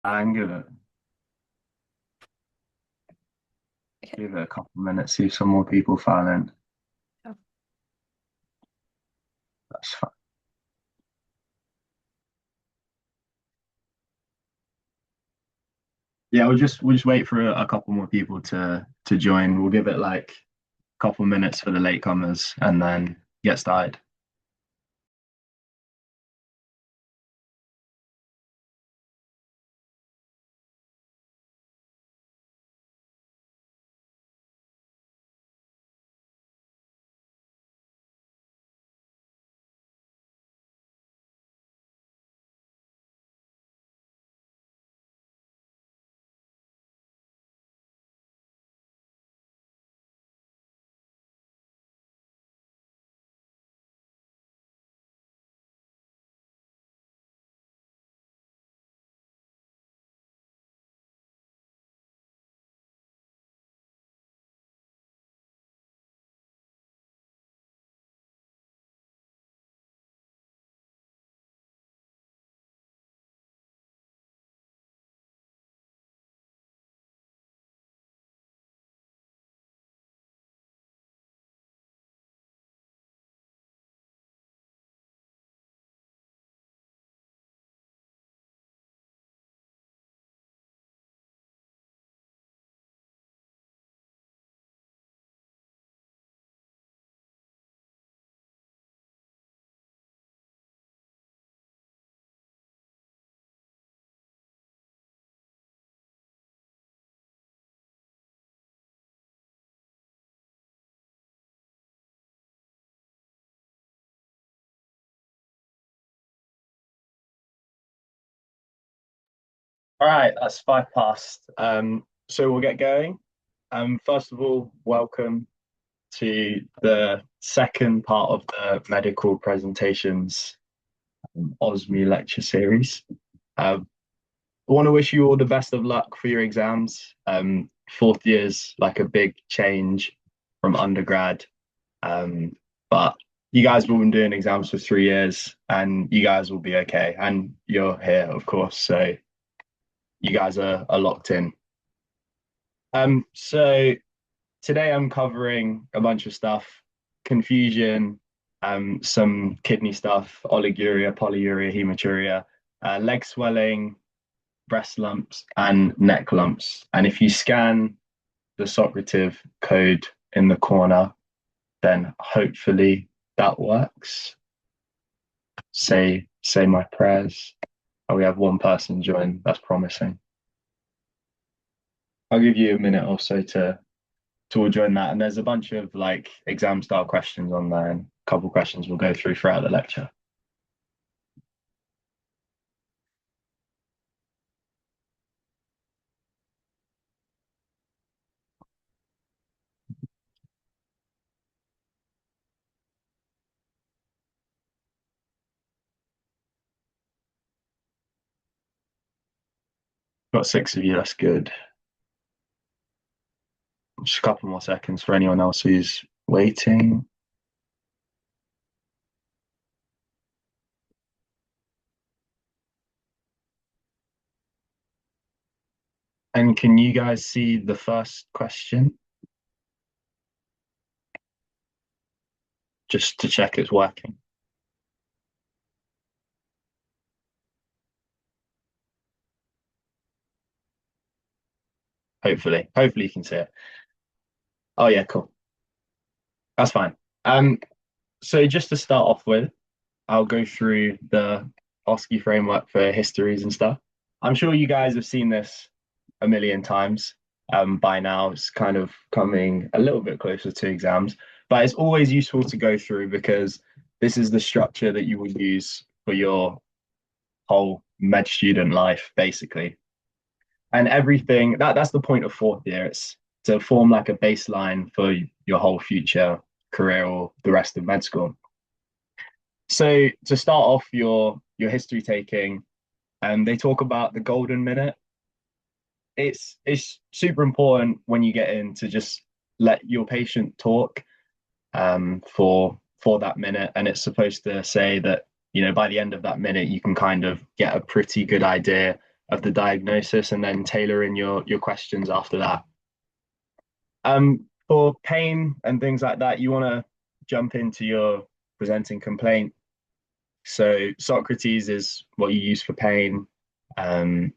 And Okay. give it a couple of minutes, see if some more people file in. Oh, That's fine. Yeah, we'll just wait for a couple more people to join. We'll give it like a couple minutes for the latecomers and then get started. All right, that's five past. So we'll get going. First of all, welcome to the second part of the medical presentations OSME lecture series. I want to wish you all the best of luck for your exams. Fourth year's like a big change from undergrad, but you guys have all been doing exams for 3 years, and you guys will be okay. And you're here, of course, so you guys are locked in. So today I'm covering a bunch of stuff, confusion, some kidney stuff, oliguria, polyuria, hematuria, leg swelling, breast lumps, and neck lumps. And if you scan the Socrative code in the corner, then hopefully that works. Say my prayers. Oh, we have one person join. That's promising. I'll give you a minute or so to all join that. And there's a bunch of like exam style questions on there and a couple questions we'll go through throughout the lecture. Got six of you, that's good. Just a couple more seconds for anyone else who's waiting. And can you guys see the first question? Just to check it's working. Hopefully you can see it. Oh yeah, cool. That's fine. So just to start off with, I'll go through the OSCE framework for histories and stuff. I'm sure you guys have seen this a million times by now. It's kind of coming a little bit closer to exams, but it's always useful to go through because this is the structure that you will use for your whole med student life, basically. And everything that's the point of fourth year. It's to form like a baseline for your whole future career or the rest of med school. So to start off your history taking, they talk about the golden minute. It's super important when you get in to just let your patient talk for that minute, and it's supposed to say that by the end of that minute you can kind of get a pretty good idea of the diagnosis and then tailor in your questions after that. For pain and things like that, you want to jump into your presenting complaint. So Socrates is what you use for pain. Um,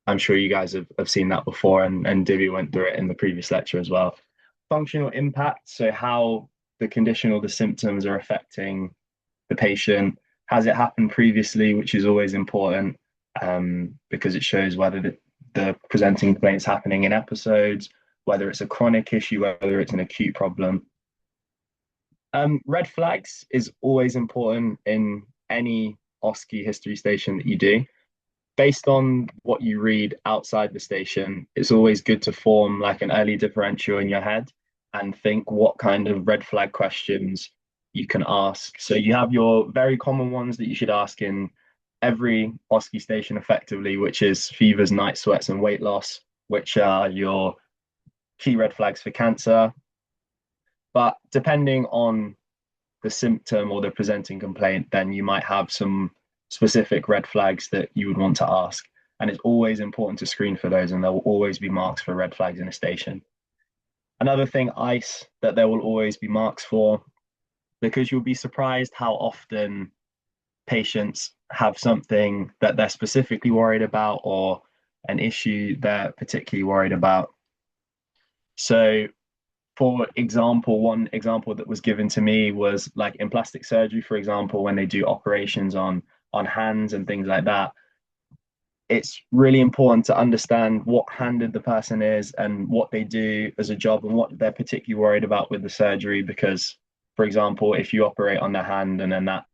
I'm sure you guys have seen that before, and Divya went through it in the previous lecture as well. Functional impact, so how the condition or the symptoms are affecting the patient. Has it happened previously, which is always important because it shows whether the presenting complaint is happening in episodes, whether it's a chronic issue, whether it's an acute problem. Red flags is always important in any OSCE history station that you do. Based on what you read outside the station, it's always good to form like an early differential in your head and think what kind of red flag questions you can ask. So you have your very common ones that you should ask in every OSCE station effectively, which is fevers, night sweats, and weight loss, which are your key red flags for cancer. But depending on the symptom or the presenting complaint, then you might have some specific red flags that you would want to ask. And it's always important to screen for those, and there will always be marks for red flags in a station. Another thing, ice, that there will always be marks for, because you'll be surprised how often patients have something that they're specifically worried about or an issue they're particularly worried about. So for example, one example that was given to me was like in plastic surgery, for example, when they do operations on hands and things like that, it's really important to understand what handed the person is and what they do as a job and what they're particularly worried about with the surgery. Because, for example, if you operate on their hand and then that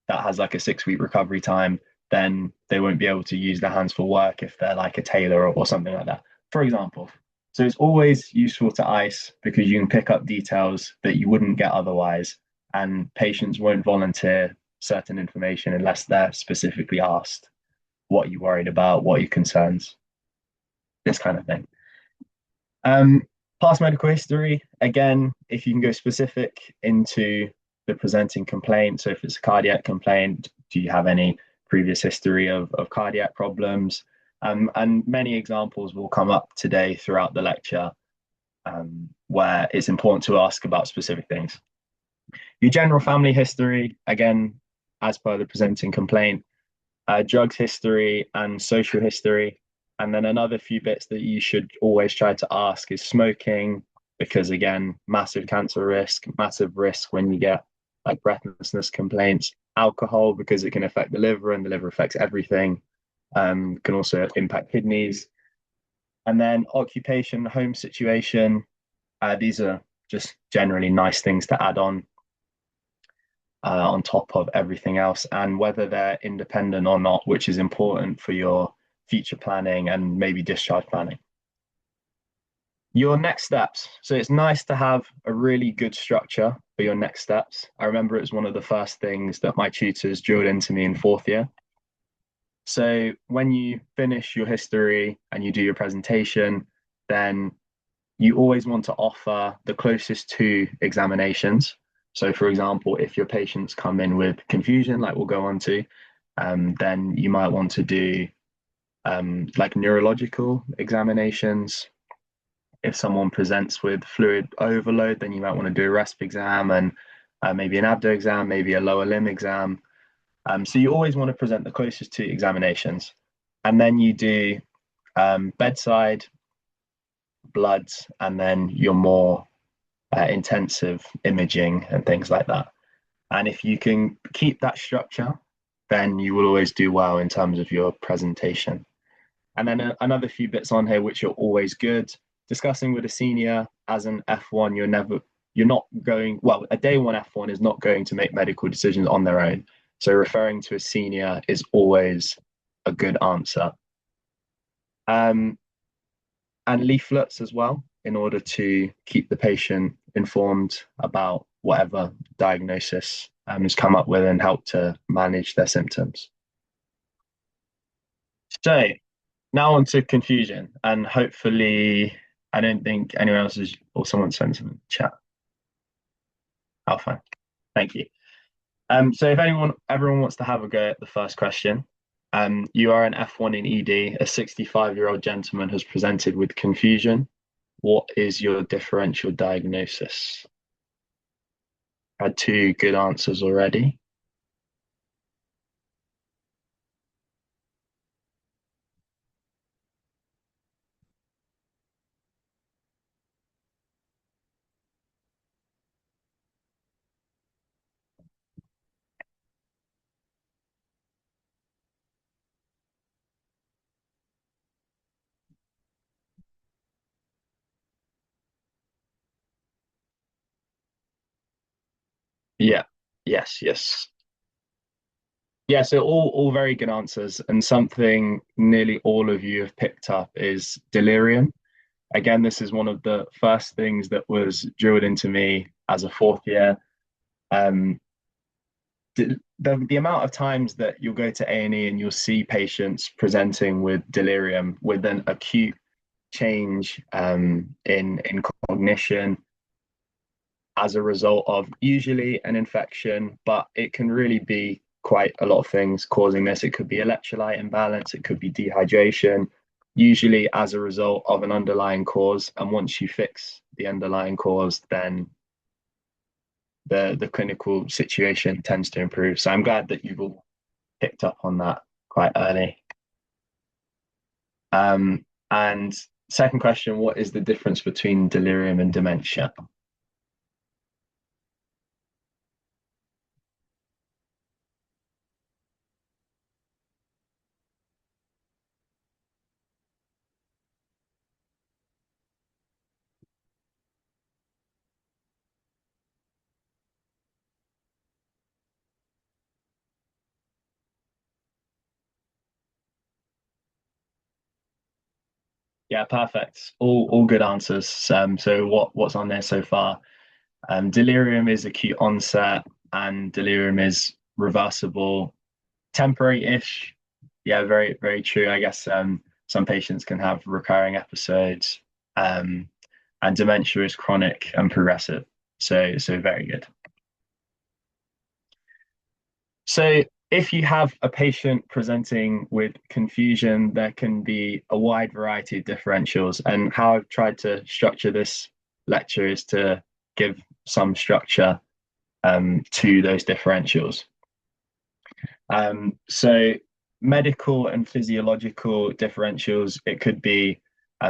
has like a 6 week recovery time, then they won't be able to use their hands for work if they're like a tailor or something like that, for example. So it's always useful to ice because you can pick up details that you wouldn't get otherwise, and patients won't volunteer certain information unless they're specifically asked what you're worried about, what are your concerns, this kind of thing. Um, Past medical history, again, if you can go specific into the presenting complaint. So if it's a cardiac complaint, do you have any previous history of cardiac problems? And many examples will come up today throughout the lecture where it's important to ask about specific things. Your general family history, again, as per the presenting complaint, drugs history and social history. And then another few bits that you should always try to ask is smoking, because again, massive cancer risk, massive risk when you get like breathlessness complaints. Alcohol, because it can affect the liver and the liver affects everything, can also impact kidneys. And then occupation, home situation. These are just generally nice things to add on top of everything else, and whether they're independent or not, which is important for your future planning and maybe discharge planning. Your next steps. So it's nice to have a really good structure for your next steps. I remember it was one of the first things that my tutors drilled into me in fourth year. So when you finish your history and you do your presentation, then you always want to offer the closest to examinations. So, for example, if your patients come in with confusion, like we'll go on to, then you might want to do like neurological examinations. If someone presents with fluid overload, then you might want to do a resp exam and maybe an abdo exam, maybe a lower limb exam. So you always want to present the closest to examinations. And then you do bedside, bloods, and then your more intensive imaging and things like that. And if you can keep that structure, then you will always do well in terms of your presentation. And then another few bits on here which are always good. Discussing with a senior as an F1, you're not going, well, a day one F1 is not going to make medical decisions on their own. So referring to a senior is always a good answer. And leaflets as well, in order to keep the patient informed about whatever diagnosis has come up with and help to manage their symptoms. So now on to confusion, and hopefully I don't think anyone else is, or someone sent some in the chat. Oh, fine. Thank you. So if everyone wants to have a go at the first question, You are an F1 in ED. A 65-year-old gentleman has presented with confusion. What is your differential diagnosis? Had two good answers already. Yeah. Yes, yes. Yeah, so all very good answers. And something nearly all of you have picked up is delirium. Again, this is one of the first things that was drilled into me as a fourth year. Um, the amount of times that you'll go to A&E and you'll see patients presenting with delirium with an acute change in cognition as a result of usually an infection, but it can really be quite a lot of things causing this. It could be electrolyte imbalance, it could be dehydration, usually as a result of an underlying cause. And once you fix the underlying cause, then the clinical situation tends to improve. So I'm glad that you've all picked up on that quite early. And second question, what is the difference between delirium and dementia? Yeah, perfect. All good answers. So what's on there so far? Delirium is acute onset, and delirium is reversible, temporary-ish. Yeah, very true. I guess some patients can have recurring episodes, um, and dementia is chronic and progressive. So very good. So if you have a patient presenting with confusion, there can be a wide variety of differentials. And how I've tried to structure this lecture is to give some structure to those differentials. So medical and physiological differentials, it could be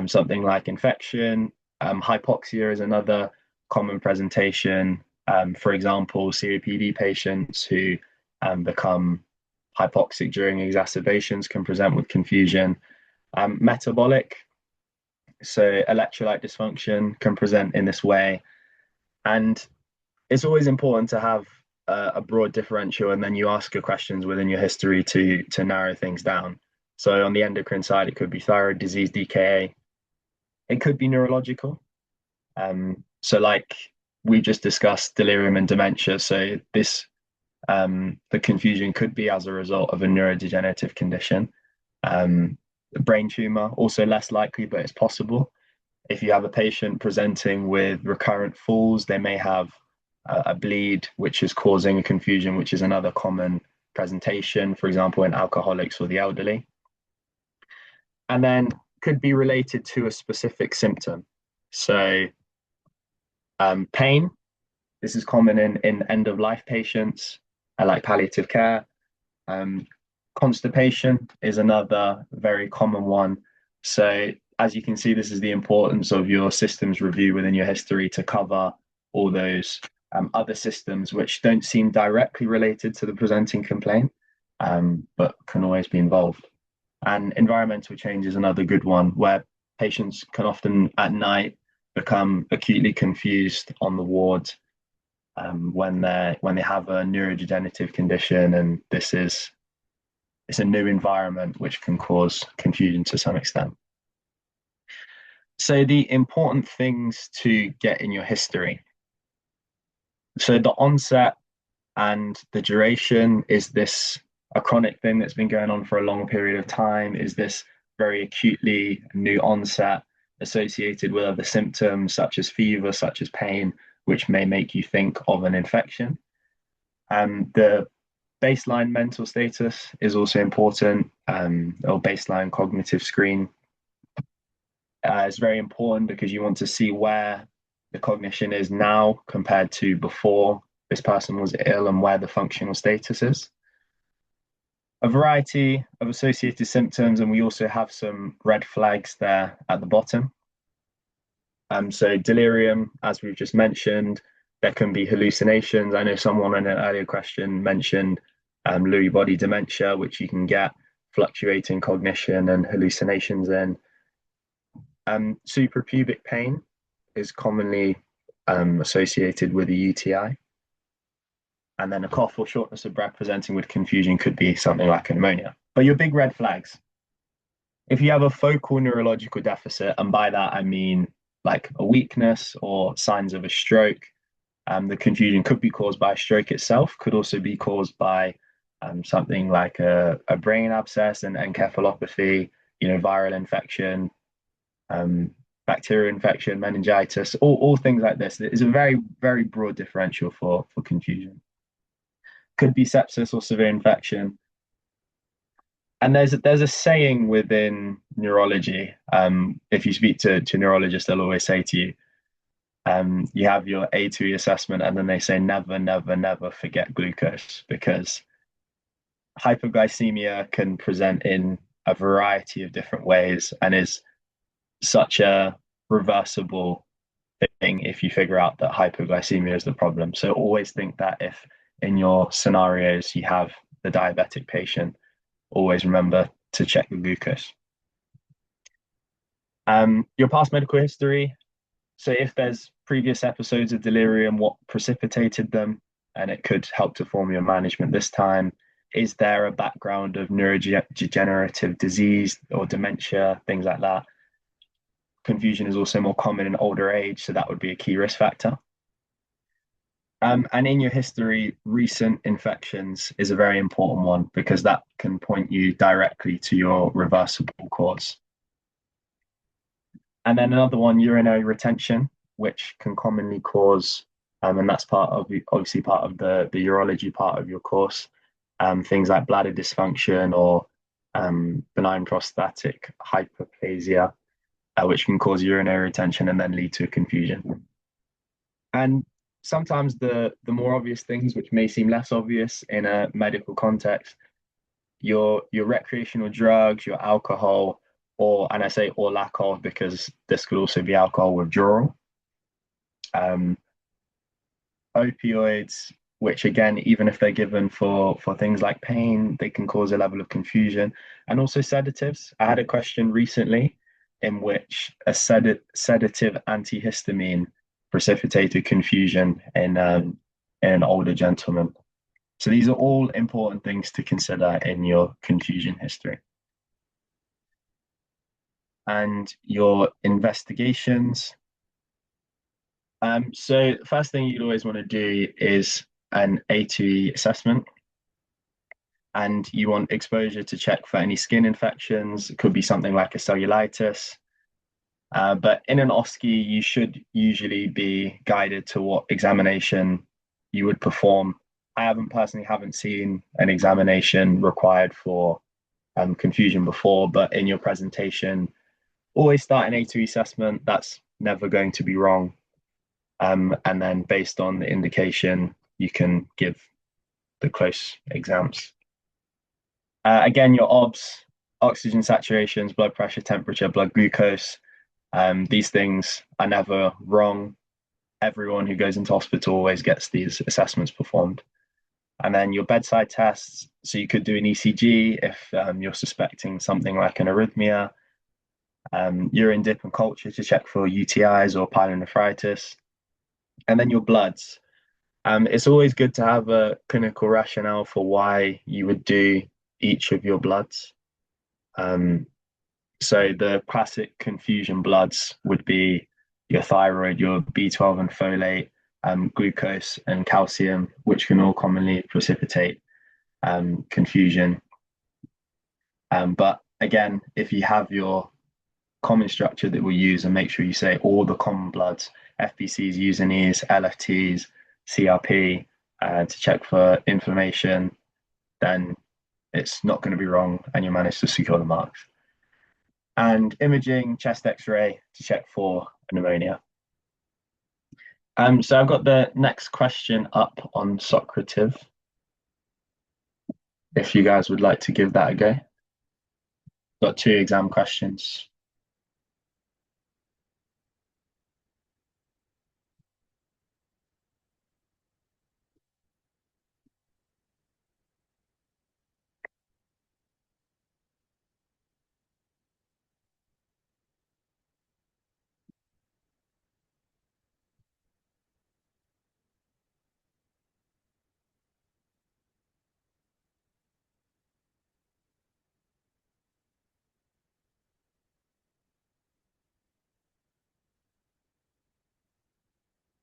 something like infection. Hypoxia is another common presentation. For example, COPD patients who become hypoxic during exacerbations can present with confusion. Metabolic, so electrolyte dysfunction can present in this way. And it's always important to have a broad differential, and then you ask your questions within your history to narrow things down. So on the endocrine side, it could be thyroid disease, DKA. It could be neurological. So like we just discussed, delirium and dementia. So this the confusion could be as a result of a neurodegenerative condition. Brain tumor, also less likely, but it's possible. If you have a patient presenting with recurrent falls, they may have a bleed, which is causing a confusion, which is another common presentation, for example, in alcoholics or the elderly. And then could be related to a specific symptom. So pain, this is common in end of life patients, like palliative care. Um, Constipation is another very common one. So, as you can see, this is the importance of your systems review within your history to cover all those other systems which don't seem directly related to the presenting complaint, but can always be involved. And environmental change is another good one where patients can often at night become acutely confused on the ward when they have a neurodegenerative condition, and this is it's a new environment which can cause confusion to some extent. So the important things to get in your history. So the onset and the duration, is this a chronic thing that's been going on for a long period of time? Is this very acutely new onset associated with other symptoms such as fever, such as pain, which may make you think of an infection? And the Baseline mental status is also important, or baseline cognitive screen is very important because you want to see where the cognition is now compared to before this person was ill and where the functional status is. A variety of associated symptoms, and we also have some red flags there at the bottom. So delirium, as we've just mentioned, there can be hallucinations. I know someone in an earlier question mentioned Lewy body dementia, which you can get fluctuating cognition and hallucinations in. Suprapubic pain is commonly associated with a UTI. And then a cough or shortness of breath presenting with confusion could be something like pneumonia. But your big red flags, if you have a focal neurological deficit, and by that I mean like a weakness or signs of a stroke, the confusion could be caused by a stroke itself, could also be caused by something like a brain abscess and encephalopathy, viral infection, bacterial infection, meningitis, all things like this. It's a very, very broad differential for confusion. Could be sepsis or severe infection. And there's a saying within neurology. If you speak to neurologists, they'll always say to you, you have your A2E assessment, and then they say never, never, never forget glucose, because hypoglycemia can present in a variety of different ways and is such a reversible thing if you figure out that hypoglycemia is the problem. So always think that if in your scenarios you have the diabetic patient, always remember to check the glucose. Your past medical history. So if there's previous episodes of delirium, what precipitated them, and it could help to form your management this time. Is there a background of neurodegenerative disease or dementia, things like that? Confusion is also more common in older age, so that would be a key risk factor. And in your history, recent infections is a very important one because that can point you directly to your reversible cause. And then another one, urinary retention, which can commonly cause, and that's obviously part of the urology part of your course, things like bladder dysfunction or benign prostatic hyperplasia, which can cause urinary retention and then lead to confusion. And sometimes the more obvious things, which may seem less obvious in a medical context, your recreational drugs, your alcohol, and I say or lack of because this could also be alcohol withdrawal, opioids, which again, even if they're given for things like pain, they can cause a level of confusion, and also sedatives. I had a question recently in which a sedative antihistamine precipitated confusion in an older gentleman. So these are all important things to consider in your confusion history. And your investigations. So the first thing you'd always want to do is an A2E assessment. And you want exposure to check for any skin infections. It could be something like a cellulitis. But in an OSCE, you should usually be guided to what examination you would perform. I haven't seen an examination required for confusion before, but in your presentation, always start an A2E assessment. That's never going to be wrong. And then based on the indication, you can give the close exams. Again, your OBS, oxygen saturations, blood pressure, temperature, blood glucose. These things are never wrong. Everyone who goes into hospital always gets these assessments performed. And then your bedside tests. So you could do an ECG if you're suspecting something like an arrhythmia, urine dip and culture to check for UTIs or pyelonephritis. And then your bloods. It's always good to have a clinical rationale for why you would do each of your bloods. So the classic confusion bloods would be your thyroid, your B12 and folate, glucose and calcium, which can all commonly precipitate confusion. But again, if you have your common structure that we'll use, and make sure you say all the common bloods, FBCs, USANEs, LFTs, CRP, to check for inflammation, then it's not going to be wrong and you manage to secure the marks. And imaging, chest x-ray to check for pneumonia. So I've got the next question up on Socrative, if you guys would like to give that a go. Got two exam questions.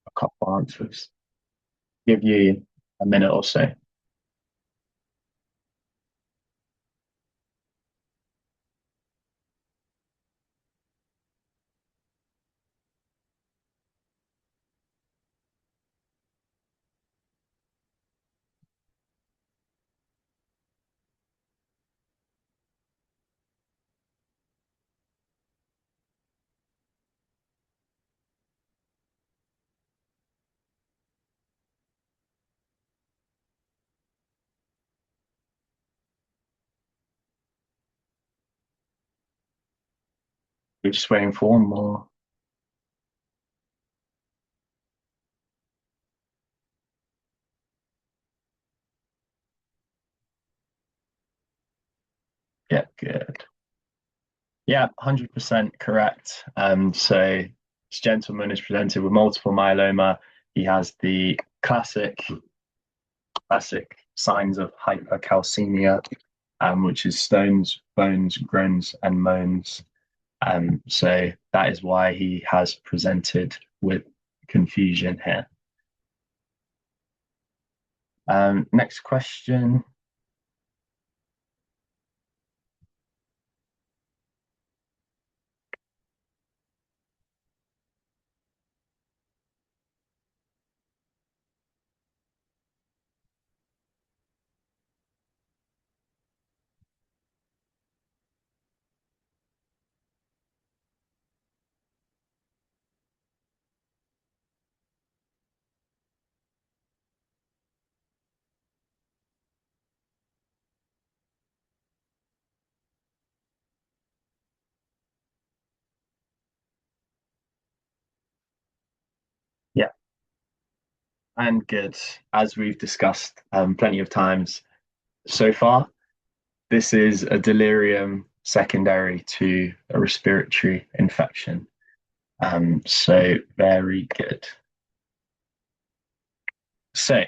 A couple answers. Give you a minute or so. We're just waiting for one more. Yeah, good. Yeah, 100% correct. So this gentleman is presented with multiple myeloma. He has the classic signs of hypercalcemia, which is stones, bones, groans, and moans. So that is why he has presented with confusion here. Next question. Yeah, and good. As we've discussed plenty of times so far, this is a delirium secondary to a respiratory infection. So very good. So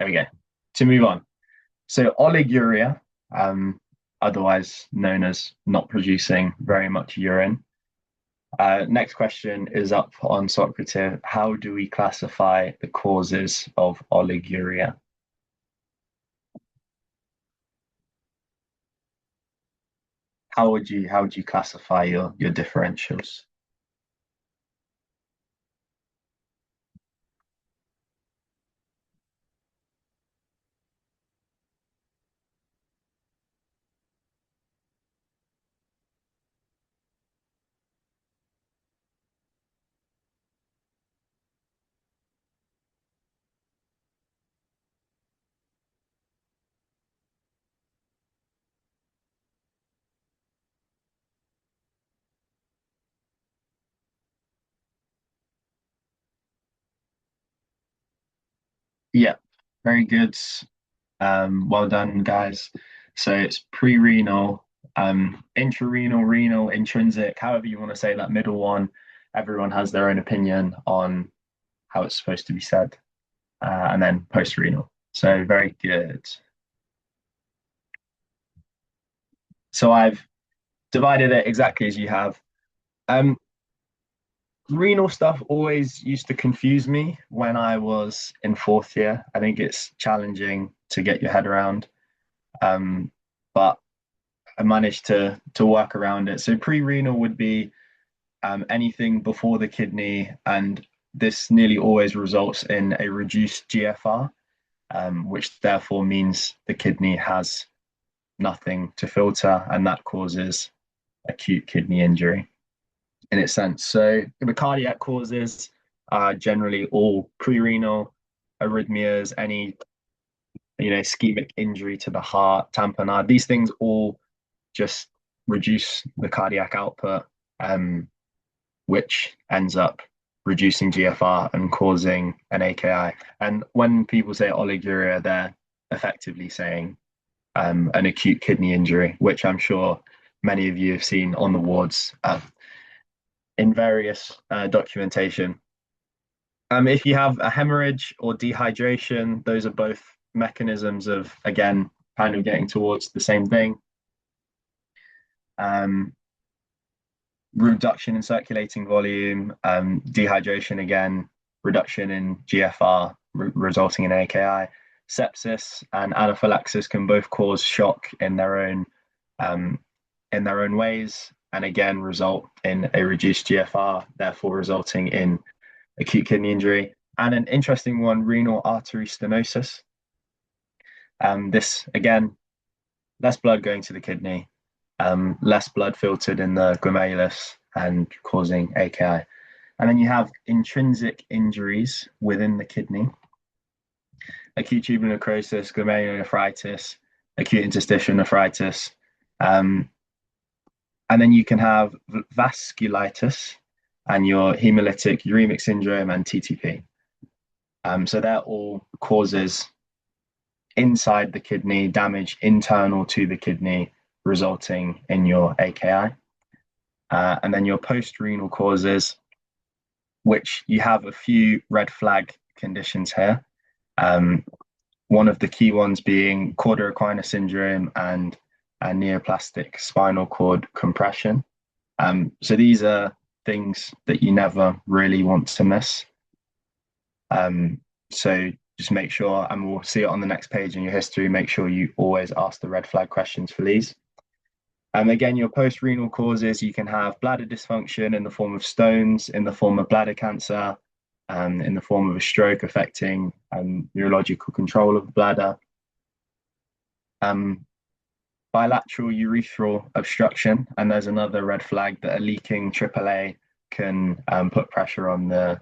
there we go. To move on. So oliguria, otherwise known as not producing very much urine. Next question is up on Socrates. How do we classify the causes of oliguria? How would you classify your differentials? Yeah, very good. Well done, guys. So it's pre-renal, intrarenal, renal, intrinsic, however you want to say that middle one. Everyone has their own opinion on how it's supposed to be said, and then post-renal. So very good. So I've divided it exactly as you have. Um, Renal stuff always used to confuse me when I was in fourth year. I think it's challenging to get your head around, but I managed to work around it. So pre-renal would be anything before the kidney, and this nearly always results in a reduced GFR. which therefore means the kidney has nothing to filter, and that causes acute kidney injury in its sense. So the cardiac causes are generally all pre-renal arrhythmias, any ischemic injury to the heart, tamponade. These things all just reduce the cardiac output, which ends up reducing GFR and causing an AKI. And when people say oliguria, they're effectively saying an acute kidney injury, which I'm sure many of you have seen on the wards in various documentation. If you have a hemorrhage or dehydration, those are both mechanisms of, again, kind of getting towards the same thing. Reduction in circulating volume, dehydration again, reduction in GFR resulting in AKI. Sepsis and anaphylaxis can both cause shock um, in their own ways, and again result in a reduced GFR, therefore resulting in acute kidney injury. And an interesting one, renal artery stenosis. This again, less blood going to the kidney, less blood filtered in the glomerulus and causing AKI. And then you have intrinsic injuries within the kidney, acute tubular necrosis, glomerulonephritis, acute interstitial nephritis. And then you can have vasculitis and your hemolytic uremic syndrome and TTP. So they're all causes inside the kidney, damage internal to the kidney, resulting in your AKI. And then your post-renal causes, which you have a few red flag conditions here. One of the key ones being cauda equina syndrome and neoplastic spinal cord compression. So these are things that you never really want to miss. So just make sure, and we'll see it on the next page in your history, make sure you always ask the red flag questions for these. Again, your post-renal causes, you can have bladder dysfunction in the form of stones, in the form of bladder cancer, in the form of a stroke affecting neurological control of the bladder. Bilateral urethral obstruction, and there's another red flag that a leaking AAA can put pressure on the,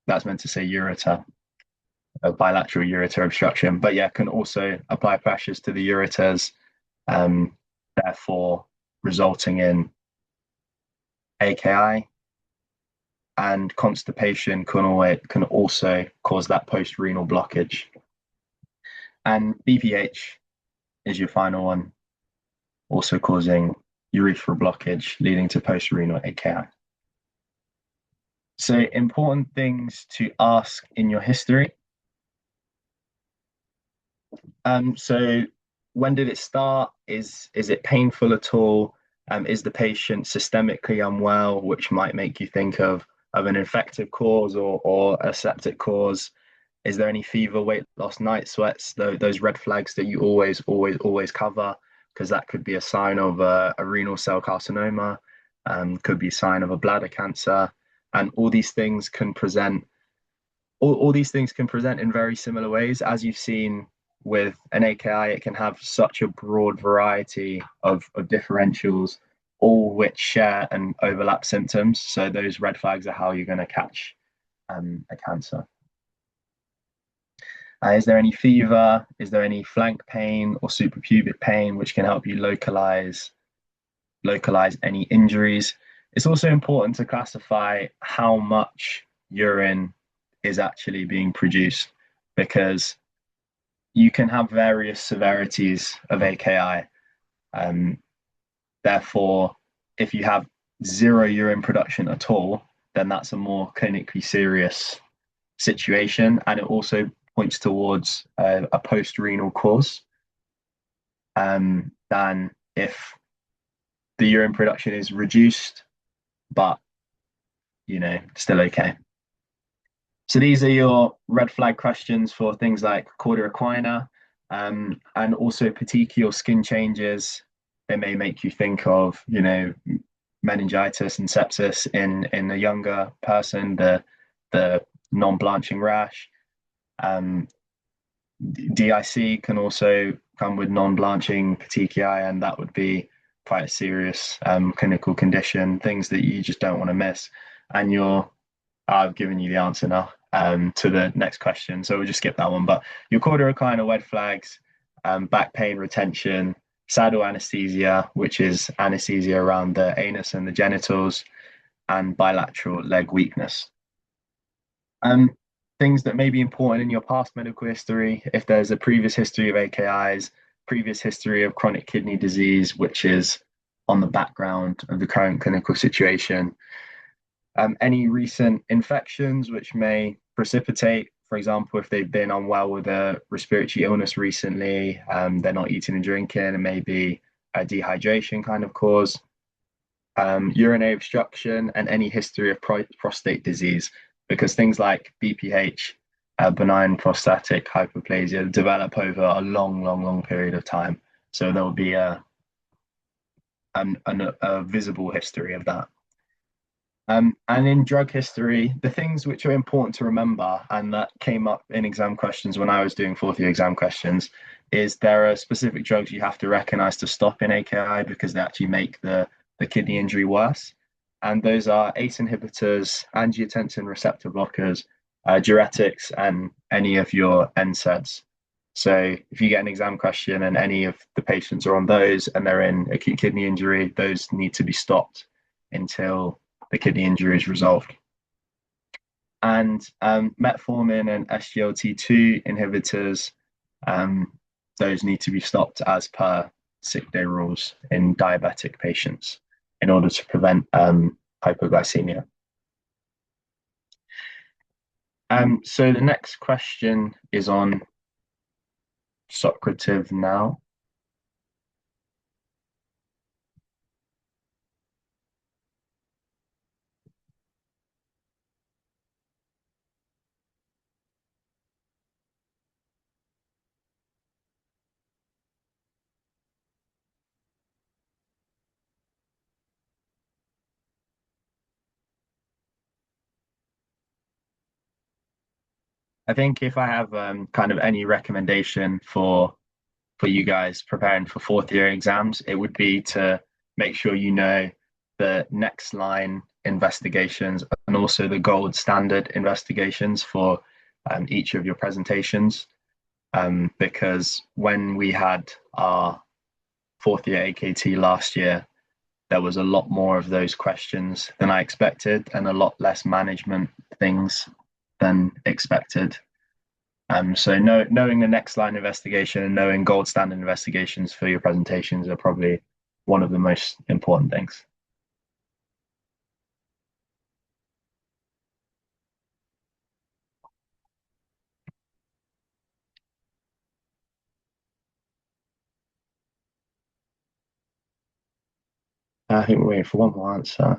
that's meant to say ureter, a bilateral ureter obstruction, but yeah, can also apply pressures to the ureters, therefore resulting in AKI. And constipation can also cause that post-renal blockage. And BPH is your final one, also causing urethral blockage, leading to post-renal AKI. So important things to ask in your history. So when did it start? Is it painful at all? Is the patient systemically unwell, which might make you think of an infective cause or a septic cause? Is there any fever, weight loss, night sweats, those red flags that you always cover, because that could be a sign of a renal cell carcinoma, could be a sign of a bladder cancer, and all these things can present. All these things can present in very similar ways. As you've seen with an AKI, it can have such a broad variety of differentials, all which share and overlap symptoms. So those red flags are how you're going to catch a cancer. Is there any fever? Is there any flank pain or suprapubic pain, which can help you localize any injuries? It's also important to classify how much urine is actually being produced, because you can have various severities of AKI. Therefore, if you have zero urine production at all, then that's a more clinically serious situation, and it also points towards a post-renal cause, than if the urine production is reduced, but still okay. So these are your red flag questions for things like cauda equina, and also petechial skin changes. They may make you think of meningitis and sepsis in a younger person, the non-blanching rash. Um, DIC can also come with non-blanching petechiae, and that would be quite a serious clinical condition, things that you just don't want to miss. And I've given you the answer now to the next question, so we'll just skip that one. But your caudal recliner wed flags, back pain retention, saddle anesthesia, which is anesthesia around the anus and the genitals, and bilateral leg weakness. Um, Things that may be important in your past medical history, if there's a previous history of AKIs, previous history of chronic kidney disease, which is on the background of the current clinical situation, any recent infections which may precipitate, for example, if they've been unwell with a respiratory illness recently, they're not eating and drinking, and maybe a dehydration kind of cause, urinary obstruction, and any history of prostate disease, because things like BPH, benign prostatic hyperplasia, develop over a long, long, long period of time. So there will be a visible history of that. And in drug history, the things which are important to remember, and that came up in exam questions when I was doing fourth year exam questions, is there are specific drugs you have to recognize to stop in AKI because they actually make the kidney injury worse. And those are ACE inhibitors, angiotensin receptor blockers, diuretics, and any of your NSAIDs. So if you get an exam question and any of the patients are on those and they're in acute kidney injury, those need to be stopped until the kidney injury is resolved. And metformin and SGLT2 inhibitors, those need to be stopped as per sick day rules in diabetic patients in order to prevent hypoglycemia. So the next question is on Socrative now. I think if I have kind of any recommendation for you guys preparing for fourth year exams, it would be to make sure you know the next line investigations and also the gold standard investigations for each of your presentations. Because when we had our fourth year AKT last year, there was a lot more of those questions than I expected and a lot less management things than expected. So knowing the next line investigation and knowing gold standard investigations for your presentations are probably one of the most important things. I think we're waiting for one more answer.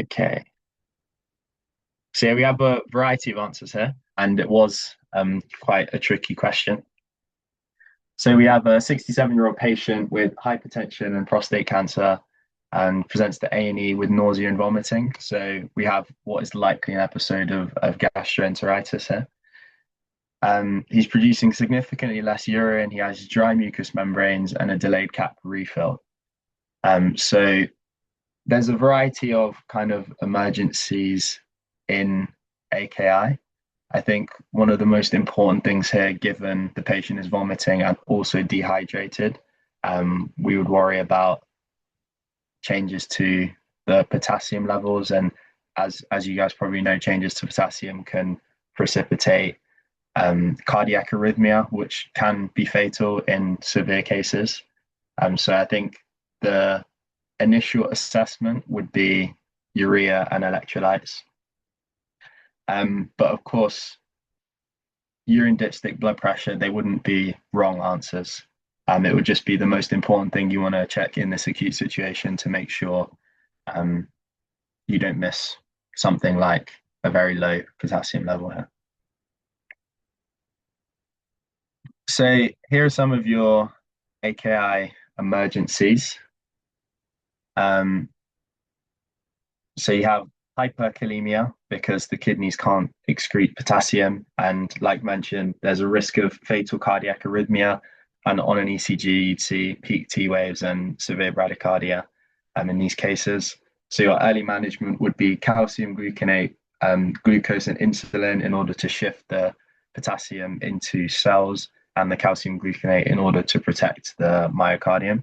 Okay. So yeah, we have a variety of answers here, and it was quite a tricky question. So we have a 67-year-old patient with hypertension and prostate cancer and presents to A&E with nausea and vomiting. So we have what is likely an episode of gastroenteritis here. He's producing significantly less urine. He has dry mucous membranes and a delayed cap refill. So there's a variety of kind of emergencies in AKI. I think one of the most important things here, given the patient is vomiting and also dehydrated, we would worry about changes to the potassium levels. And as you guys probably know, changes to potassium can precipitate cardiac arrhythmia, which can be fatal in severe cases. So I think the initial assessment would be urea and electrolytes. But of course, urine dipstick, blood pressure, they wouldn't be wrong answers. It would just be the most important thing you want to check in this acute situation to make sure you don't miss something like a very low potassium level here. So here are some of your AKI emergencies. Um, so you have hyperkalemia because the kidneys can't excrete potassium, and like mentioned, there's a risk of fatal cardiac arrhythmia. And on an ECG, you'd see peak T waves and severe bradycardia in these cases. So your early management would be calcium gluconate, glucose and insulin in order to shift the potassium into cells, and the calcium gluconate in order to protect the myocardium.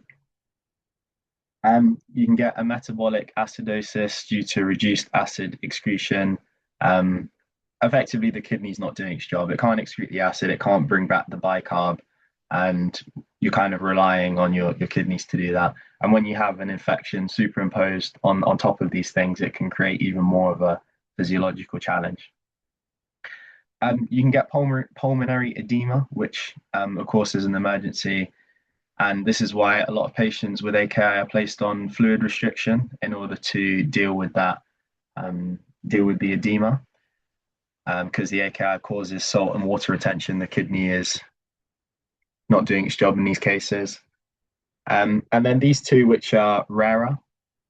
You can get a metabolic acidosis due to reduced acid excretion. Um, Effectively, the kidney's not doing its job. It can't excrete the acid, it can't bring back the bicarb, and you're kind of relying on your kidneys to do that. And when you have an infection superimposed on top of these things, it can create even more of a physiological challenge. You can get pulmonary edema, which, of course, is an emergency. And this is why a lot of patients with AKI are placed on fluid restriction in order to deal with that, deal with the edema, because the AKI causes salt and water retention. The kidney is not doing its job in these cases. And then these two, which are rarer,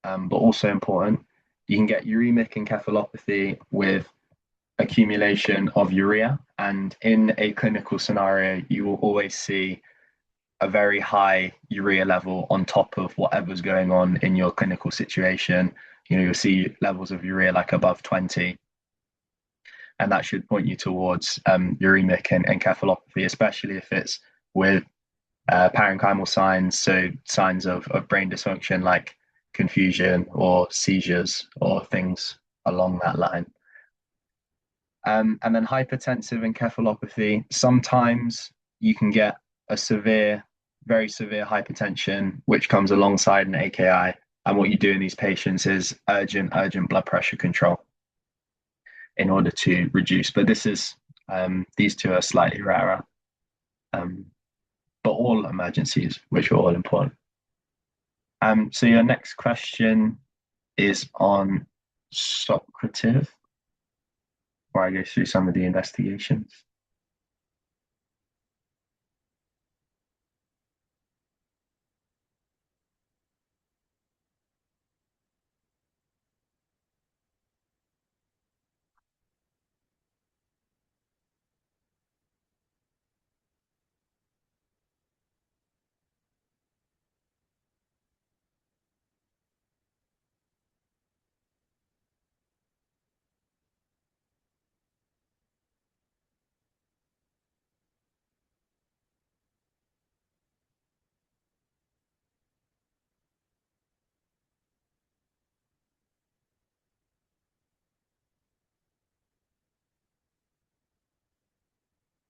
but also important, you can get uremic encephalopathy with accumulation of urea. And in a clinical scenario, you will always see a very high urea level on top of whatever's going on in your clinical situation. You'll see levels of urea like above 20, and that should point you towards uremic and encephalopathy, especially if it's with parenchymal signs, so signs of brain dysfunction like confusion or seizures or things along that line. And then hypertensive encephalopathy, sometimes you can get a very severe hypertension, which comes alongside an AKI. And what you do in these patients is urgent blood pressure control in order to reduce. But these two are slightly rarer, but all emergencies, which are all important. So your next question is on Socrative, where I go through some of the investigations.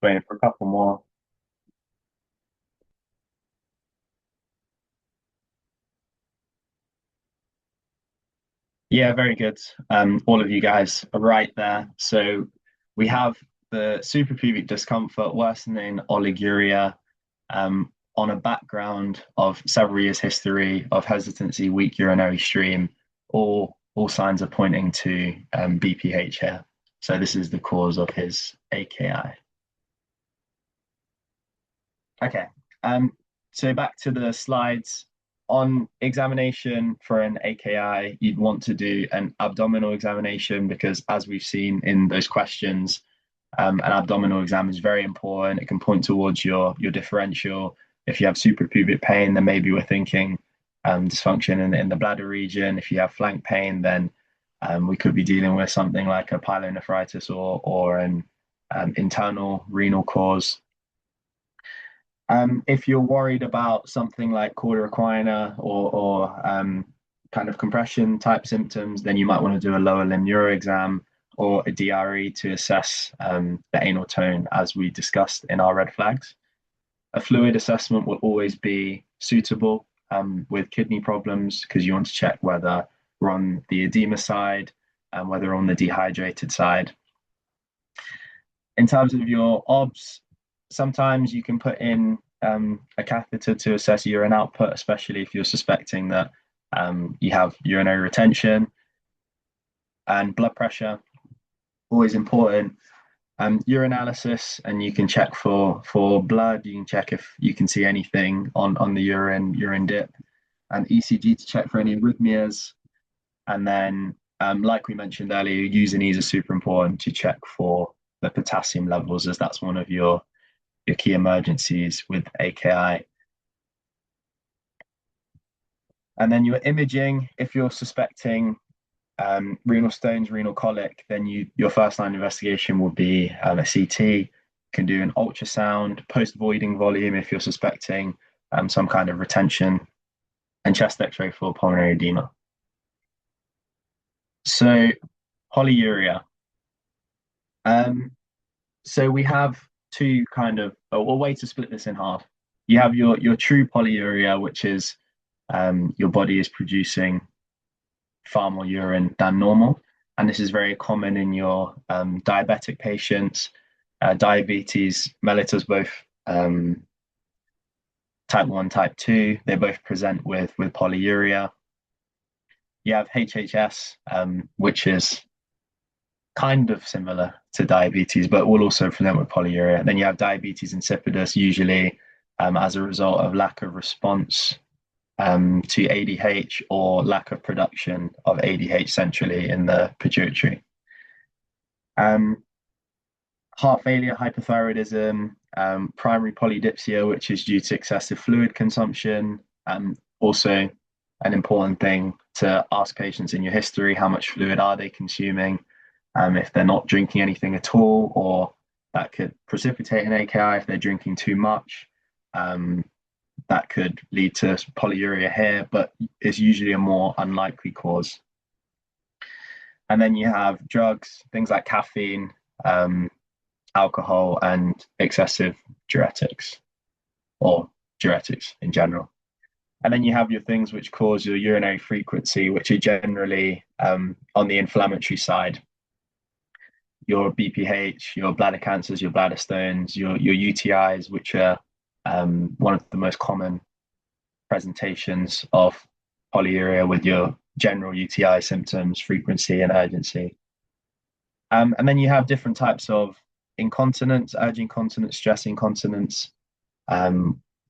Waiting for a couple more. Yeah, very good. All of you guys are right there. So we have the suprapubic discomfort worsening oliguria on a background of several years' history of hesitancy, weak urinary stream. All signs are pointing to BPH here. So this is the cause of his AKI. Okay. Um, so back to the slides. On examination for an AKI, you'd want to do an abdominal examination because, as we've seen in those questions, an abdominal exam is very important. It can point towards your differential. If you have suprapubic pain, then maybe we're thinking dysfunction in the bladder region. If you have flank pain, then we could be dealing with something like a pyelonephritis or an internal renal cause. If you're worried about something like cauda equina or kind of compression type symptoms, then you might want to do a lower limb neuro exam or a DRE to assess the anal tone, as we discussed in our red flags. A fluid assessment will always be suitable with kidney problems because you want to check whether we're on the edema side and whether on the dehydrated side. In terms of your OBS, sometimes you can put in a catheter to assess urine output, especially if you're suspecting that you have urinary retention. And blood pressure, always important. Urinalysis, and you can check for blood. You can check if you can see anything on the urine dip. and ECG to check for any arrhythmias. And then, like we mentioned earlier, using these are super important to check for the potassium levels, as that's one of your key emergencies with AKI. And then your imaging, if you're suspecting renal stones, renal colic, then your first line investigation will be a CT. You can do an ultrasound, post voiding volume if you're suspecting some kind of retention, and chest X-ray for pulmonary edema. So polyuria. Um, so we have two kind of a way to split this in half. You have your true polyuria, which is your body is producing far more urine than normal. And this is very common in your diabetic patients. Diabetes mellitus, both type 1, type 2, they both present with polyuria. You have HHS, which is kind of similar to diabetes, but will also present with polyuria. Then you have diabetes insipidus, usually as a result of lack of response to ADH or lack of production of ADH centrally in the pituitary. Um, Heart failure, hypothyroidism, primary polydipsia, which is due to excessive fluid consumption. Also, an important thing to ask patients in your history, how much fluid are they consuming? If they're not drinking anything at all, or that could precipitate an AKI if they're drinking too much. That could lead to polyuria here, but is usually a more unlikely cause. And then you have drugs, things like caffeine, alcohol, and excessive diuretics, or diuretics in general. And then you have your things which cause your urinary frequency, which are generally on the inflammatory side. Your BPH, your bladder cancers, your bladder stones, your UTIs, which are one of the most common presentations of polyuria, with your general UTI symptoms, frequency, and urgency. And then you have different types of incontinence, urge incontinence, stress incontinence,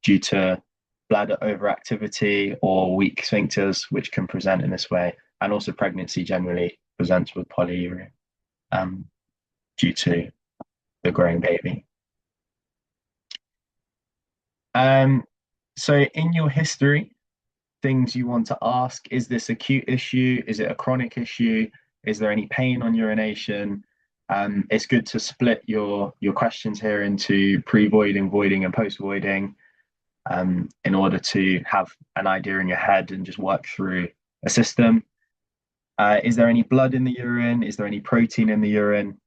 due to bladder overactivity or weak sphincters, which can present in this way. And also pregnancy generally presents with polyuria due to the growing baby. So in your history, things you want to ask: is this acute issue? Is it a chronic issue? Is there any pain on urination? It's good to split your questions here into pre-voiding, voiding, and post-voiding, in order to have an idea in your head and just work through a system. Is there any blood in the urine? Is there any protein in the urine?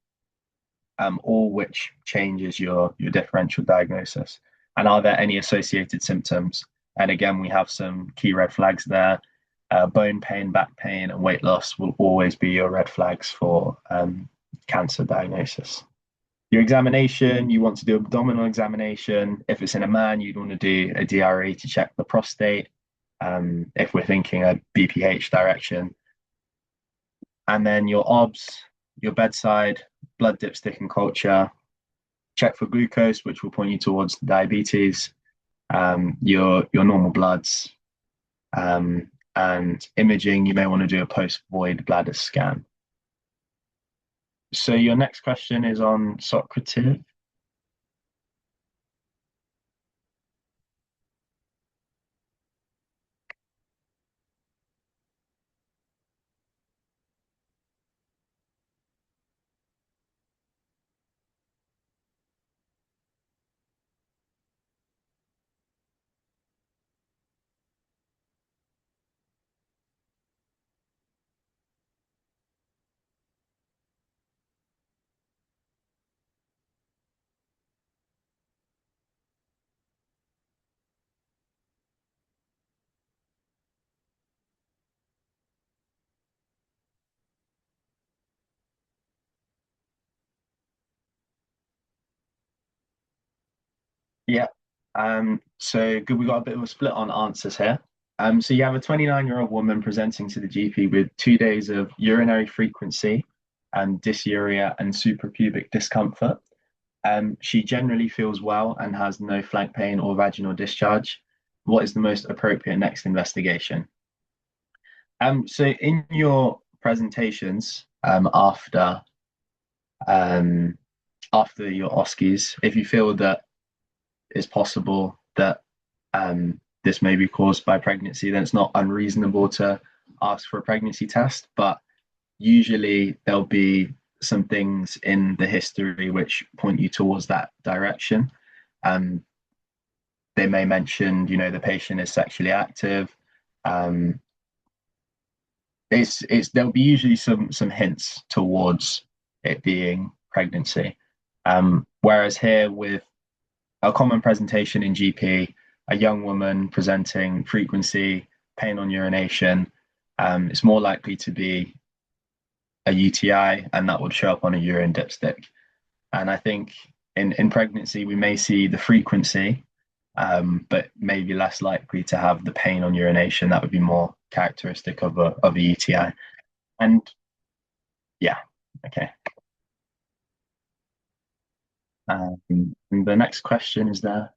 All which changes your differential diagnosis. And are there any associated symptoms? And again, we have some key red flags there. Bone pain, back pain, and weight loss will always be your red flags for cancer diagnosis. Your examination, you want to do abdominal examination. If it's in a man, you'd want to do a DRE to check the prostate, if we're thinking a BPH direction. And then your OBS, your bedside, blood dipstick and culture, check for glucose, which will point you towards diabetes, your normal bloods, and imaging. You may want to do a post-void bladder scan. So your next question is on Socrates. Yeah. So good. We got a bit of a split on answers here. So you have a 29-year-old woman presenting to the GP with 2 days of urinary frequency and dysuria and suprapubic discomfort. She generally feels well and has no flank pain or vaginal discharge. what is the most appropriate next investigation? So in your presentations um, after your OSCEs, if you feel that it's possible that this may be caused by pregnancy, then it's not unreasonable to ask for a pregnancy test. But usually there'll be some things in the history which point you towards that direction. Um, they may mention, the patient is sexually active. Um, it's there'll be usually some hints towards it being pregnancy. Whereas here with a common presentation in GP, a young woman presenting frequency, pain on urination, it's more likely to be a UTI, and that would show up on a urine dipstick. And I think in pregnancy, we may see the frequency, but maybe less likely to have the pain on urination. That would be more characteristic of a UTI. And yeah, okay. And the next question is there.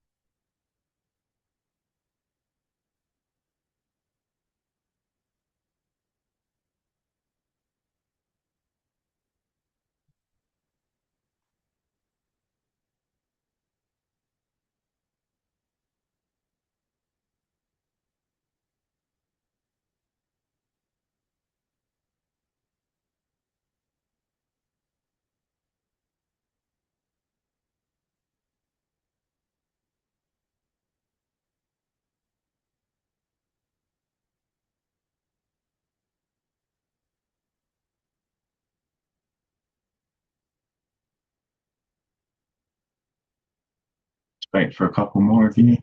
Wait for a couple more of you.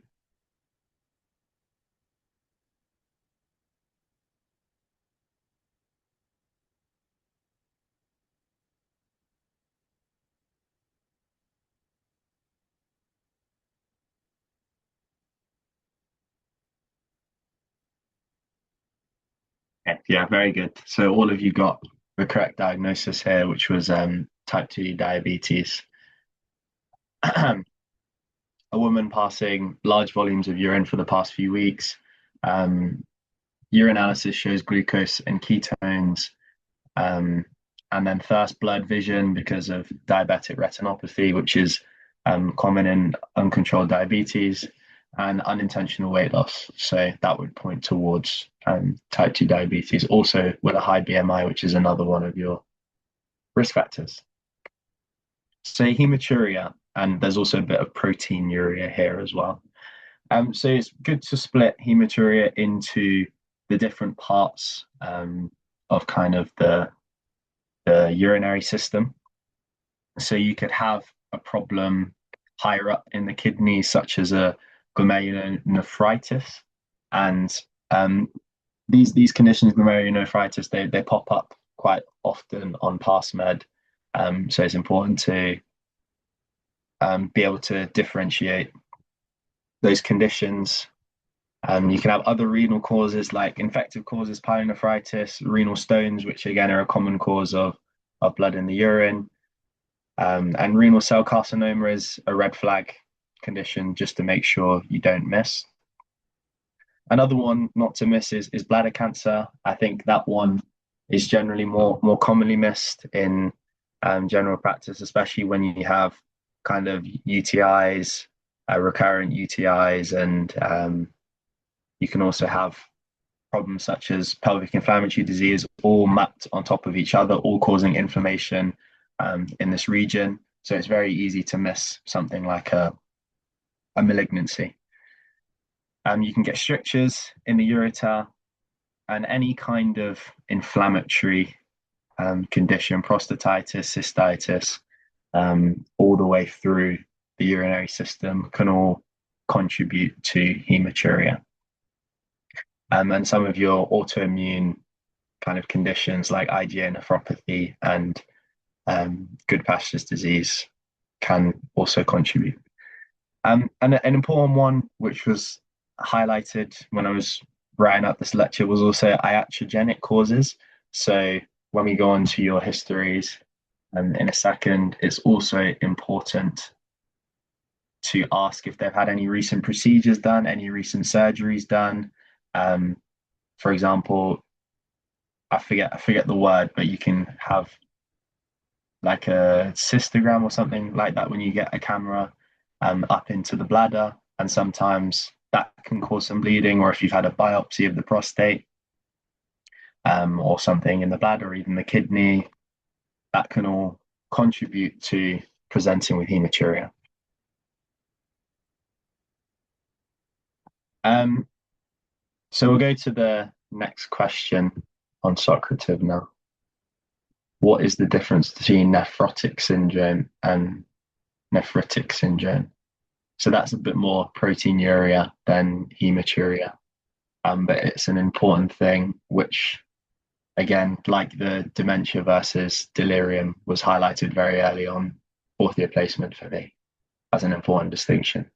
Yeah, very good. So all of you got the correct diagnosis here, which was type 2 diabetes. A woman passing large volumes of urine for the past few weeks. Um, Urinalysis shows glucose and ketones, um, and then first blood vision because of diabetic retinopathy, which is common in uncontrolled diabetes, and unintentional weight loss. So that would point towards type 2 diabetes, also with a high BMI, which is another one of your risk factors. So hematuria, and there's also a bit of proteinuria here as well. So it's good to split hematuria into the different parts of kind of the urinary system. So you could have a problem higher up in the kidneys, such as a glomerulonephritis, and um, these conditions, glomerulonephritis, they pop up quite often on pass med. So it's important to be able to differentiate those conditions. You can have other renal causes like infective causes, pyelonephritis, renal stones, which again are a common cause of blood in the urine. And renal cell carcinoma is a red flag condition just to make sure you don't miss. Another one not to miss is bladder cancer. I think that one is generally more commonly missed in general practice, especially when you have kind of UTIs, recurrent UTIs, and you can also have problems such as pelvic inflammatory disease, all mapped on top of each other, all causing inflammation in this region. So it's very easy to miss something like a malignancy. You can get strictures in the ureter, and any kind of inflammatory condition, prostatitis, cystitis, all the way through the urinary system can all contribute to hematuria. And some of your autoimmune kind of conditions like IgA nephropathy and Goodpasture's disease can also contribute. And an important one, which was highlighted when I was writing up this lecture, was also iatrogenic causes. So when we go on to your histories in a second, it's also important to ask if they've had any recent procedures done, any recent surgeries done. Um, for example, I forget the word, but you can have like a cystogram or something like that when you get a camera up into the bladder, and sometimes that can cause some bleeding, or if you've had a biopsy of the prostate or something in the bladder, or even the kidney, that can all contribute to presenting with hematuria. Um, so we'll go to the next question on Socrative now. What is the difference between nephrotic syndrome and nephritic syndrome? So that's a bit more proteinuria than hematuria. But it's an important thing, which again, like the dementia versus delirium, was highlighted very early on fourth year placement for me as an important distinction.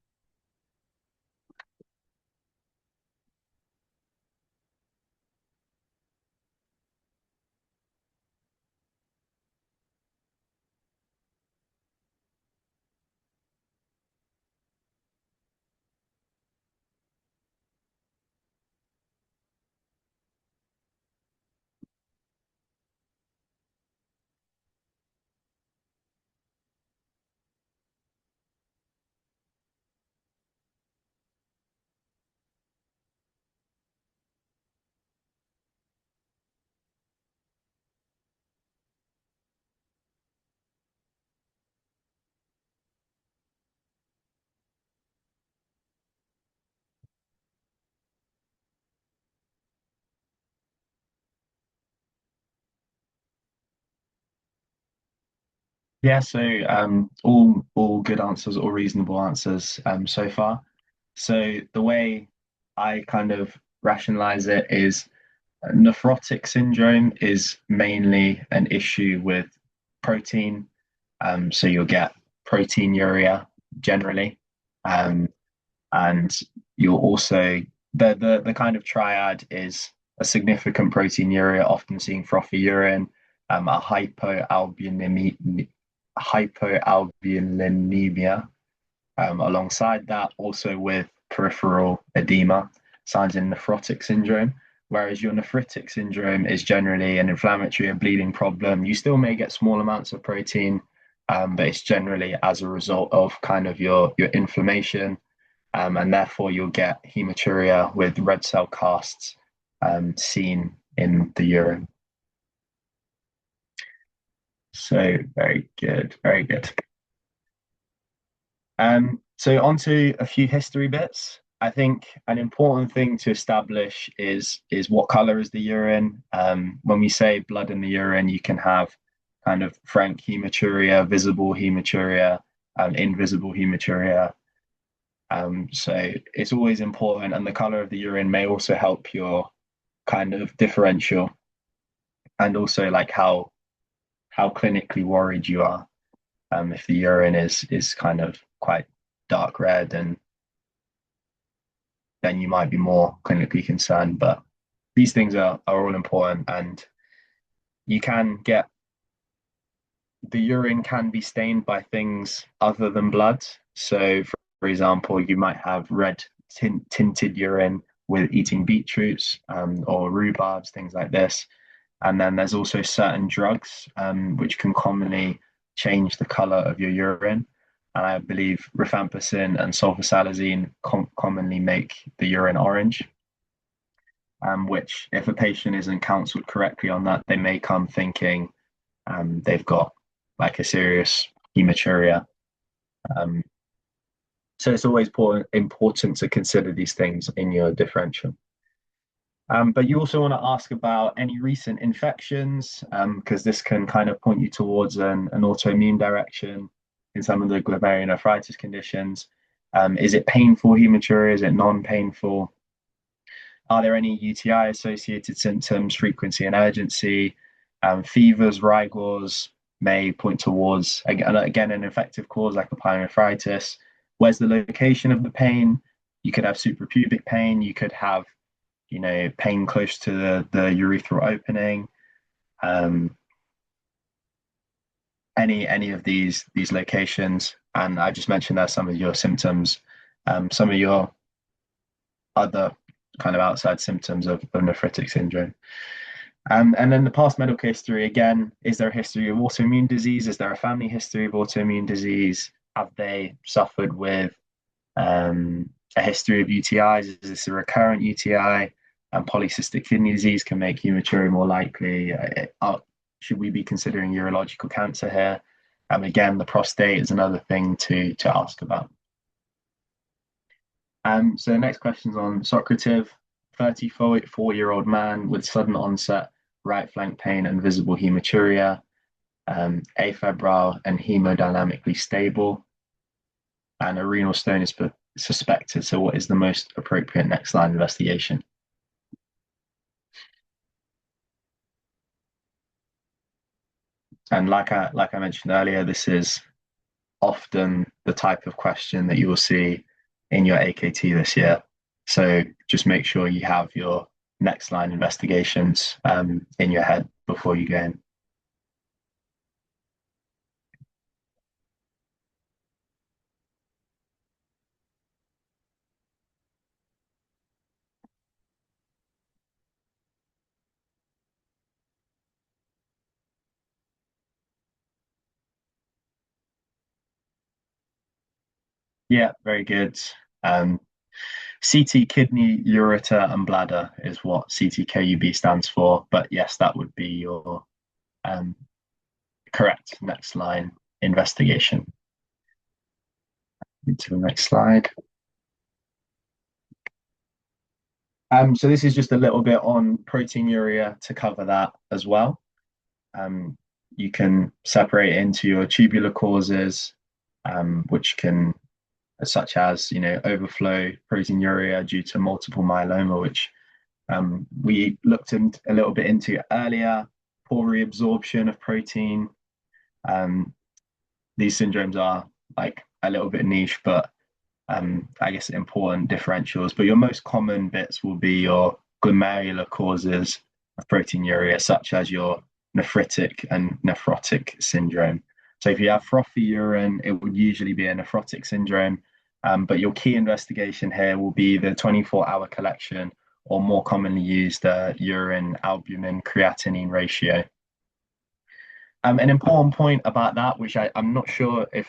Yeah, so all good answers, all reasonable answers so far. So the way I kind of rationalize it is nephrotic syndrome is mainly an issue with protein. So you'll get proteinuria generally. Um, and you'll also the kind of triad is a significant proteinuria, often seeing frothy urine, a hypoalbuminemia. Alongside that, also with peripheral edema, signs in nephrotic syndrome. Whereas your nephritic syndrome is generally an inflammatory and bleeding problem. You still may get small amounts of protein, but it's generally as a result of kind of your inflammation, and therefore you'll get hematuria with red cell casts seen in the urine. So very good, very good. So on to a few history bits. I think an important thing to establish is what color is the urine. When we say blood in the urine, you can have kind of frank hematuria, visible hematuria, invisible hematuria. So it's always important, and the color of the urine may also help your kind of differential, and also like how clinically worried you are. If the urine is kind of quite dark red, and then you might be more clinically concerned. But these things are all important, and you can get the urine can be stained by things other than blood. So, for example, you might have red tinted urine with eating beetroots or rhubarbs, things like this. And then there's also certain drugs which can commonly change the color of your urine. And I believe rifampicin and sulfasalazine commonly make the urine orange, which, if a patient isn't counseled correctly on that, they may come thinking they've got like a serious hematuria. Um, so it's always important to consider these things in your differential. But you also want to ask about any recent infections, because this can kind of point you towards an autoimmune direction in some of the glomerulonephritis conditions. Is it painful hematuria? Is it non-painful? Are there any UTI associated symptoms, frequency and urgency? Fevers, rigors may point towards, again, an infective cause like a pyelonephritis. Where's the location of the pain? You could have suprapubic pain. You could have, pain close to the urethral opening. Um, any of these locations, and I just mentioned there some of your symptoms, some of your other kind of outside symptoms of nephritic syndrome. And then the past medical history again, is there a history of autoimmune disease? Is there a family history of autoimmune disease? Have they suffered with a history of UTIs? Is this a recurrent UTI? And polycystic kidney disease can make hematuria more likely. Should we be considering urological cancer here? Again, the prostate is another thing to ask about. So the next question is on Socrative, 34-year-old man with sudden onset right flank pain and visible hematuria, afebrile and hemodynamically stable, and a renal stone is suspected. So what is the most appropriate next line investigation? And like I mentioned earlier, this is often the type of question that you will see in your AKT this year. So just make sure you have your next line investigations in your head before you go in. Yeah, very good. Um, CT kidney, ureter, and bladder is what CTKUB stands for. But yes, that would be your um, correct next line investigation. To the next slide. So this is just a little bit on proteinuria to cover that as well. Um, you can separate it into your tubular causes, which can, such as overflow proteinuria due to multiple myeloma, which we looked a little bit into earlier. Poor reabsorption of protein. Um, these syndromes are like a little bit niche, but I guess important differentials. But your most common bits will be your glomerular causes of proteinuria, such as your nephritic and nephrotic syndrome. So if you have frothy urine, it would usually be a nephrotic syndrome. But your key investigation here will be the 24-hour collection, or more commonly used, urine albumin creatinine ratio. An important point about that, which I'm not sure if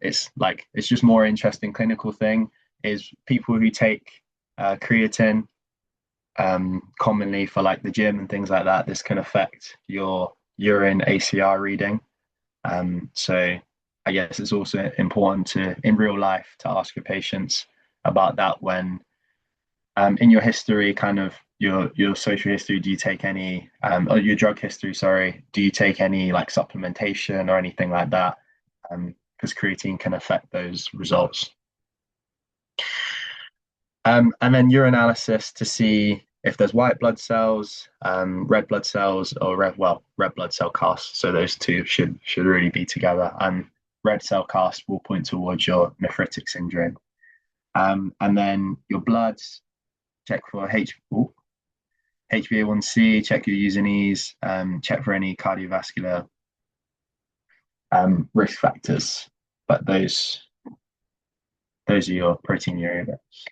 it's just more interesting clinical thing, is people who take creatine commonly for like the gym and things like that. This can affect your urine ACR reading. So I guess it's also important to, in real life, to ask your patients about that when in your history, kind of your social history, do you take any or your drug history, sorry, do you take any like supplementation or anything like that? Because creatine can affect those results. And then urinalysis to see if there's white blood cells, red blood cells, or red blood cell cast. So those two should really be together. And red cell cast will point towards your nephritic syndrome. And then your bloods, check for HbA1c, check your Usenes, check for any cardiovascular risk factors. But those are your proteinuria bits.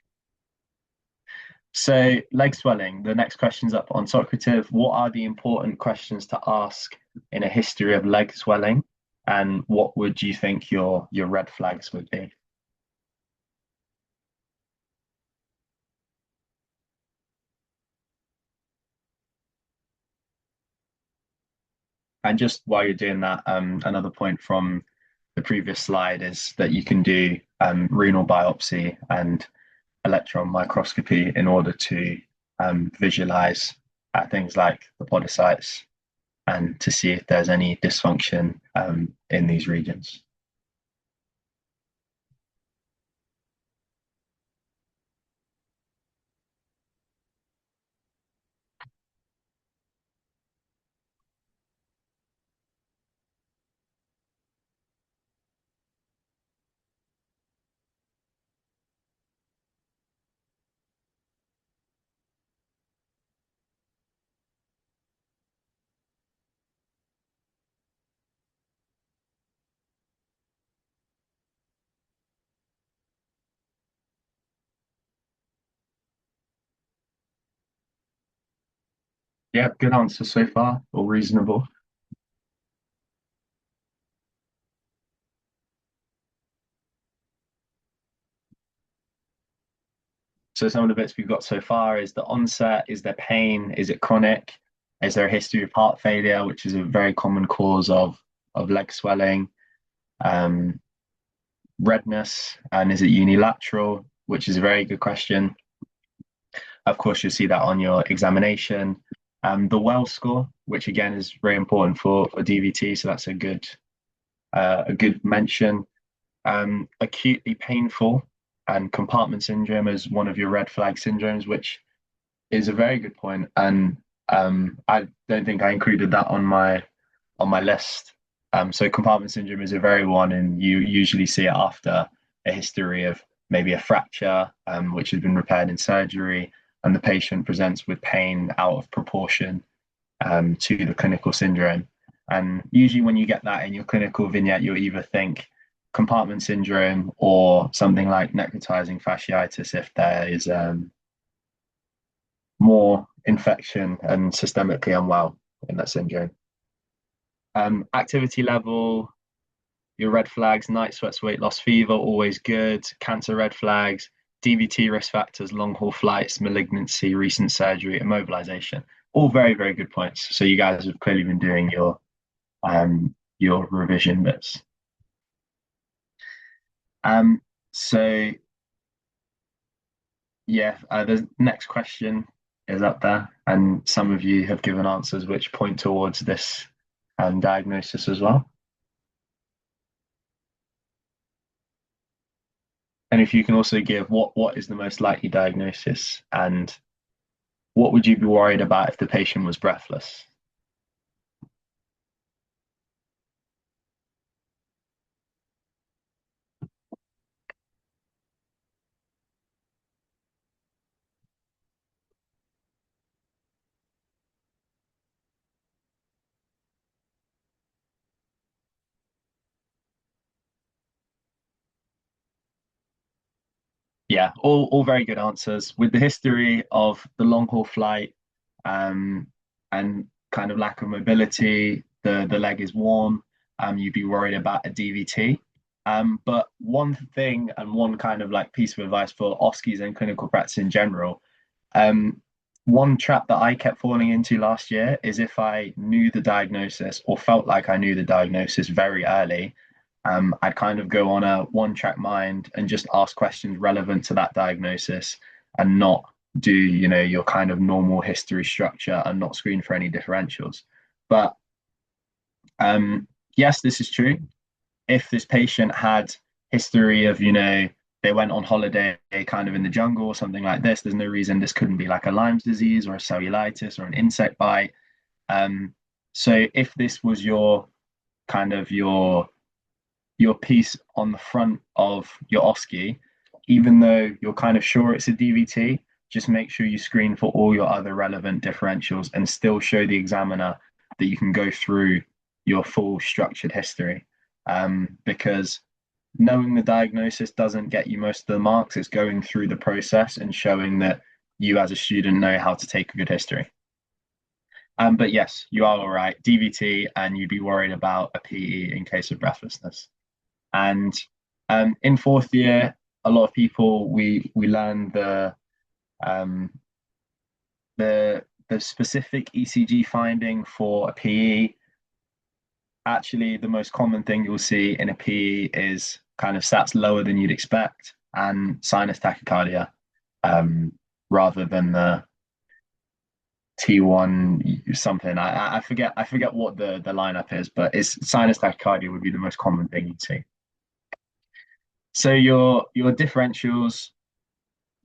So leg swelling, the next question's up on Socrative. What are the important questions to ask in a history of leg swelling? And what would you think your red flags would be? And just while you're doing that, another point from the previous slide is that you can do renal biopsy and electron microscopy in order to visualize things like the podocytes and to see if there's any dysfunction in these regions. Yeah, good answer so far, all reasonable. So some of the bits we've got so far is the onset, is there pain, is it chronic? Is there a history of heart failure, which is a very common cause of leg swelling? Um, Redness, and is it unilateral, which is a very good question. Of course, you'll see that on your examination. The well score, which again is very important for DVT, so that's a good mention. Acutely painful and compartment syndrome is one of your red flag syndromes, which is a very good point. And I don't think I included that on my list. So compartment syndrome is a very one, and you usually see it after a history of maybe a fracture, which has been repaired in surgery, and the patient presents with pain out of proportion to the clinical syndrome. And usually, when you get that in your clinical vignette, you'll either think compartment syndrome or something like necrotizing fasciitis if there is more infection and systemically unwell in that syndrome. Activity level, your red flags, night sweats, weight loss, fever, always good. Cancer red flags, DVT risk factors, long haul flights, malignancy, recent surgery, immobilization. All very, very good points. So you guys have clearly been doing your revision bits. Um, so yeah, the next question is up there, and some of you have given answers which point towards this diagnosis as well. And if you can also give what is the most likely diagnosis and what would you be worried about if the patient was breathless? Yeah, all very good answers. With the history of the long haul flight um, and kind of lack of mobility, the leg is warm, you'd be worried about a DVT. But one thing and one kind of like piece of advice for OSCEs and clinical practice in general, um, one trap that I kept falling into last year is if I knew the diagnosis or felt like I knew the diagnosis very early, I'd kind of go on a one track mind and just ask questions relevant to that diagnosis and not do, your kind of normal history structure and not screen for any differentials. But yes, this is true. If this patient had history of, they went on holiday kind of in the jungle or something like this, there's no reason this couldn't be like a Lyme's disease or a cellulitis or an insect bite. Um, so if this was your kind of your piece on the front of your OSCE, even though you're kind of sure it's a DVT, just make sure you screen for all your other relevant differentials and still show the examiner that you can go through your full structured history. Because knowing the diagnosis doesn't get you most of the marks, it's going through the process and showing that you as a student know how to take a good history. But yes, you are all right. DVT, and you'd be worried about a PE in case of breathlessness. And in fourth year, a lot of people we learn um, the specific ECG finding for a PE. Actually, the most common thing you'll see in a PE is kind of sats lower than you'd expect and sinus tachycardia, um, rather than the T1 something. I forget what the lineup is, but it's sinus tachycardia would be the most common thing you'd see. So your differentials,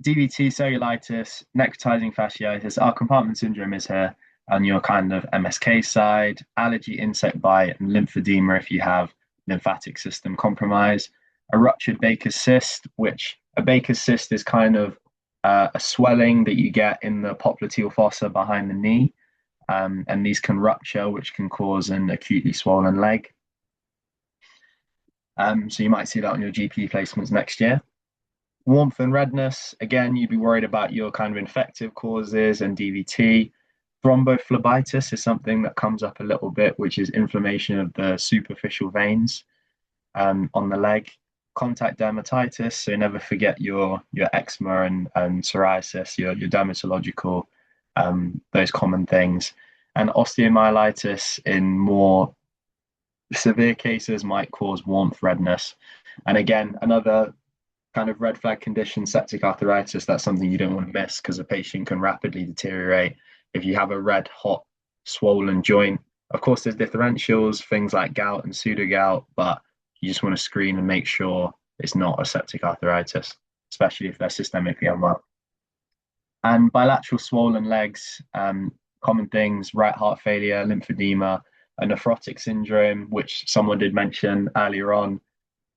DVT, cellulitis, necrotizing fasciitis, our compartment syndrome is here on your kind of MSK side, allergy, insect bite, and lymphedema if you have lymphatic system compromise. A ruptured Baker's cyst, which a Baker's cyst is kind of a swelling that you get in the popliteal fossa behind the knee. And these can rupture, which can cause an acutely swollen leg. So you might see that on your GP placements next year. Warmth and redness, again, you'd be worried about your kind of infective causes and DVT. Thrombophlebitis is something that comes up a little bit, which is inflammation of the superficial veins on the leg. Contact dermatitis, so never forget your eczema and psoriasis, your dermatological, those common things. And osteomyelitis in more severe cases might cause warmth redness. And again, another kind of red flag condition, septic arthritis, that's something you don't want to miss because a patient can rapidly deteriorate if you have a red, hot, swollen joint. Of course, there's differentials, things like gout and pseudo gout, but you just want to screen and make sure it's not a septic arthritis, especially if they're systemically unwell. And bilateral swollen legs, common things, right heart failure, lymphedema, a nephrotic syndrome, which someone did mention earlier on,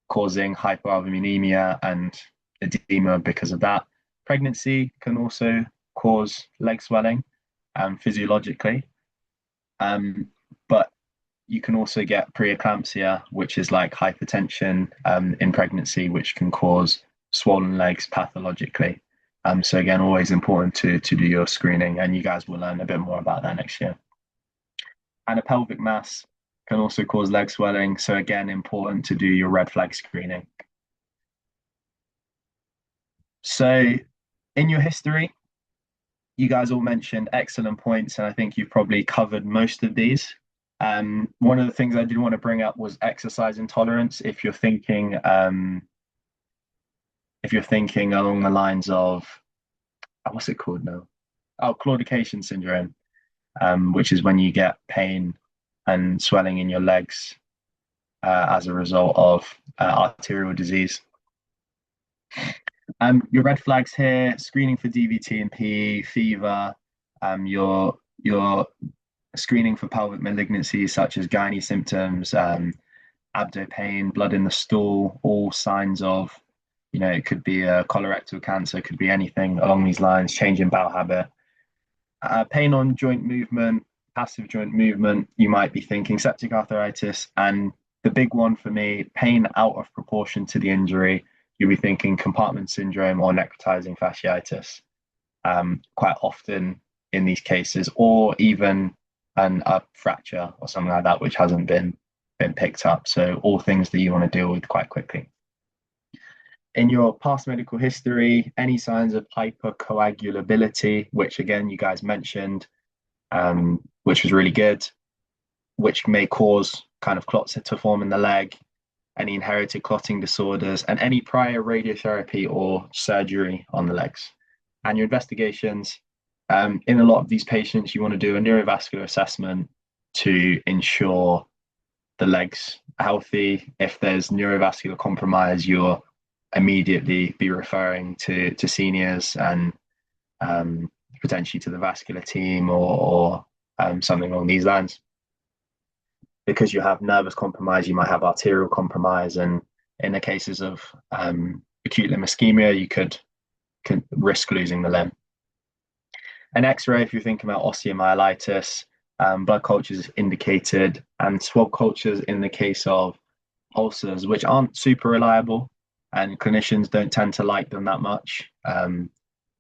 causing hypoalbuminemia and edema because of that. Pregnancy can also cause leg swelling physiologically, but you can also get preeclampsia, which is like hypertension in pregnancy, which can cause swollen legs pathologically. So again, always important to do your screening, and you guys will learn a bit more about that next year. And a pelvic mass can also cause leg swelling. So again, important to do your red flag screening. So in your history, you guys all mentioned excellent points, and I think you've probably covered most of these. One of the things I did want to bring up was exercise intolerance. If you're thinking along the lines of what's it called now? Oh, claudication syndrome, which is when you get pain and swelling in your legs as a result of arterial disease. Your red flags here: screening for DVT and PE, fever. Your screening for pelvic malignancies such as gynae symptoms, abdo pain, blood in the stool, all signs of, it could be a colorectal cancer, it could be anything along these lines, change in bowel habit. Pain on joint movement, passive joint movement, you might be thinking septic arthritis. And the big one for me, pain out of proportion to the injury, you'll be thinking compartment syndrome or necrotizing fasciitis, quite often in these cases, or even a fracture or something like that, which hasn't been picked up. So all things that you want to deal with quite quickly. In your past medical history, any signs of hypercoagulability, which again, you guys mentioned, which was really good, which may cause kind of clots to form in the leg, any inherited clotting disorders, and any prior radiotherapy or surgery on the legs. And your investigations, in a lot of these patients, you want to do a neurovascular assessment to ensure the legs are healthy. If there's neurovascular compromise, you'll immediately be referring to seniors and potentially to the vascular team or something along these lines. Because you have nervous compromise, you might have arterial compromise, and in the cases of acute limb ischemia, you could risk losing the limb. An X-ray, if you're thinking about osteomyelitis, blood cultures indicated, and swab cultures in the case of ulcers, which aren't super reliable, and clinicians don't tend to like them that much,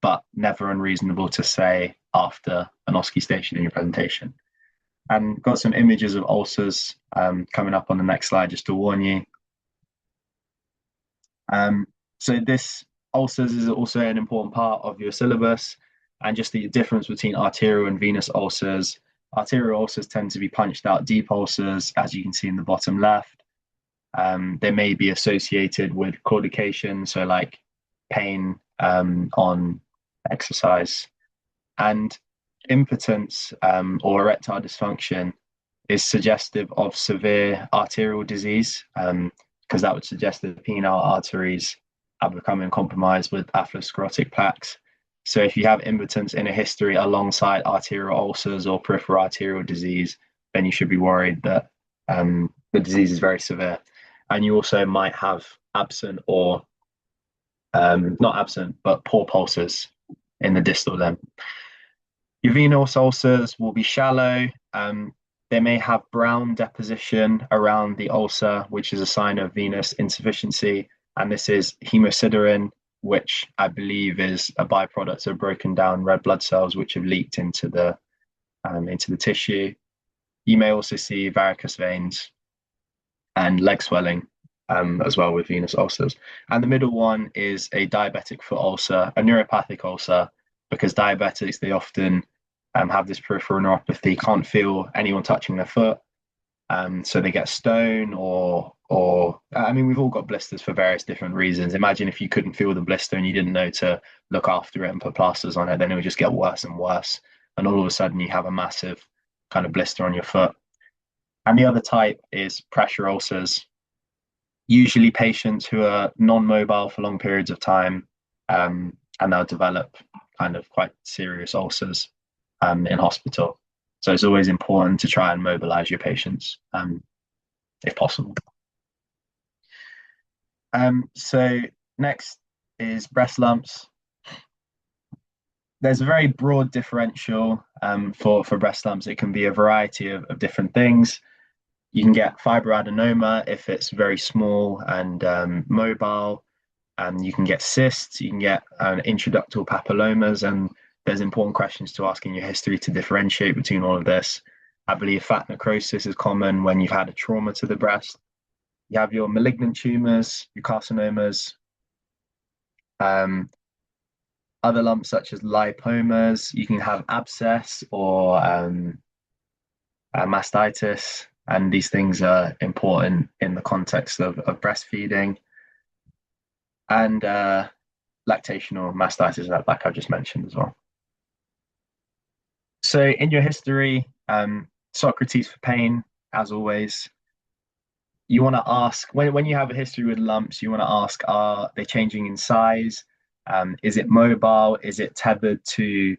but never unreasonable to say after an OSCE station in your presentation. And got some images of ulcers coming up on the next slide, just to warn you. So this ulcers is also an important part of your syllabus, and just the difference between arterial and venous ulcers. Arterial ulcers tend to be punched out deep ulcers, as you can see in the bottom left. They may be associated with claudication, so like pain on exercise. And impotence or erectile dysfunction is suggestive of severe arterial disease, because that would suggest that the penile arteries are becoming compromised with atherosclerotic plaques. So if you have impotence in a history alongside arterial ulcers or peripheral arterial disease, then you should be worried that the disease is very severe. And you also might have absent or not absent, but poor pulses in the distal limb. Your venous ulcers will be shallow. They may have brown deposition around the ulcer, which is a sign of venous insufficiency. And this is hemosiderin, which I believe is a byproduct of broken down red blood cells, which have leaked into the into the tissue. You may also see varicose veins and leg swelling as well with venous ulcers. And the middle one is a diabetic foot ulcer, a neuropathic ulcer, because diabetics, they often have this peripheral neuropathy, can't feel anyone touching their foot. So they get stone or I mean, we've all got blisters for various different reasons. Imagine if you couldn't feel the blister and you didn't know to look after it and put plasters on it, then it would just get worse and worse. And all of a sudden you have a massive kind of blister on your foot. And the other type is pressure ulcers, usually patients who are non-mobile for long periods of time, and they'll develop kind of quite serious ulcers in hospital. So it's always important to try and mobilize your patients if possible. So next is breast lumps. There's a very broad differential for breast lumps. It can be a variety of different things. You can get fibroadenoma if it's very small and mobile. You can get cysts, you can get intraductal papillomas, and there's important questions to ask in your history to differentiate between all of this. I believe fat necrosis is common when you've had a trauma to the breast. You have your malignant tumors, your carcinomas, um, other lumps such as lipomas. You can have abscess or mastitis, and these things are important in the context of breastfeeding and lactational mastitis, like I just mentioned as well. So in your history, Socrates for pain, as always. You want to ask when you have a history with lumps, you want to ask, are they changing in size? Is it mobile? Is it tethered to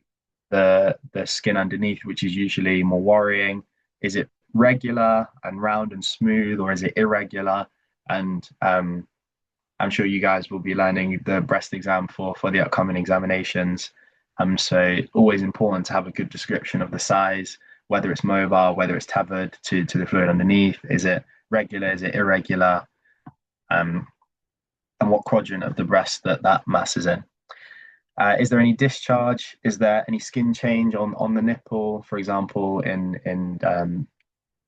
the skin underneath, which is usually more worrying? Is it regular and round and smooth, or is it irregular? And I'm sure you guys will be learning the breast exam for the upcoming examinations. So always important to have a good description of the size, whether it's mobile, whether it's tethered to the fluid underneath. Is it regular? Is it irregular? And what quadrant of the breast that mass is in. Is there any discharge? Is there any skin change on the nipple, for example, in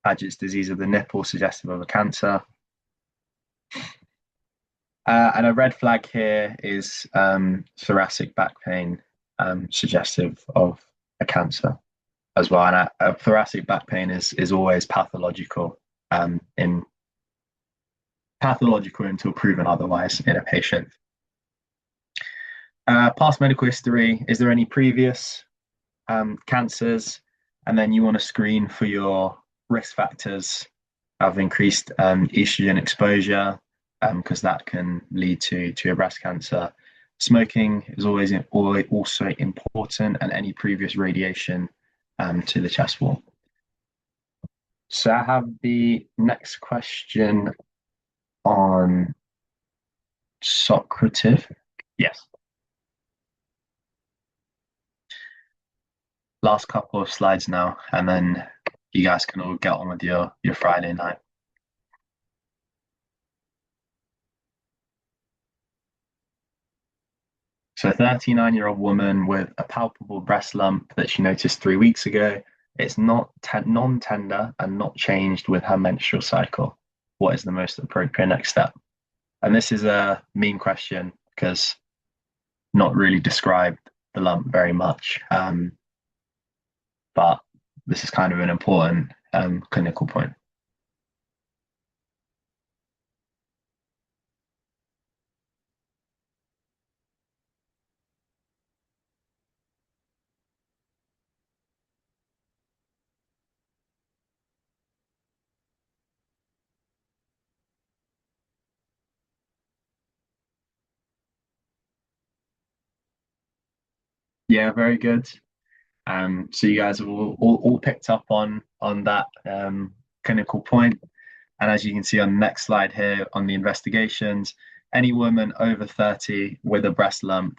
Paget's disease of the nipple, suggestive of a cancer? And a red flag here is thoracic back pain, suggestive of a cancer as well. And thoracic back pain is always pathological in pathological until proven otherwise in a patient. Past medical history, is there any previous cancers? And then you want to screen for your risk factors of increased estrogen exposure, because that can lead to a breast cancer. Smoking is always also important, and any previous radiation to the chest wall. So I have the next question on Socrates. Yes. Last couple of slides now, and then you guys can all get on with your Friday night. So a 39-year-old woman with a palpable breast lump that she noticed 3 weeks ago. It's not non-tender and not changed with her menstrual cycle. What is the most appropriate next step? And this is a mean question because not really described the lump very much. But this is kind of an important clinical point. Yeah, very good. So you guys have all picked up on that clinical point. And as you can see on the next slide here on the investigations, any woman over 30 with a breast lump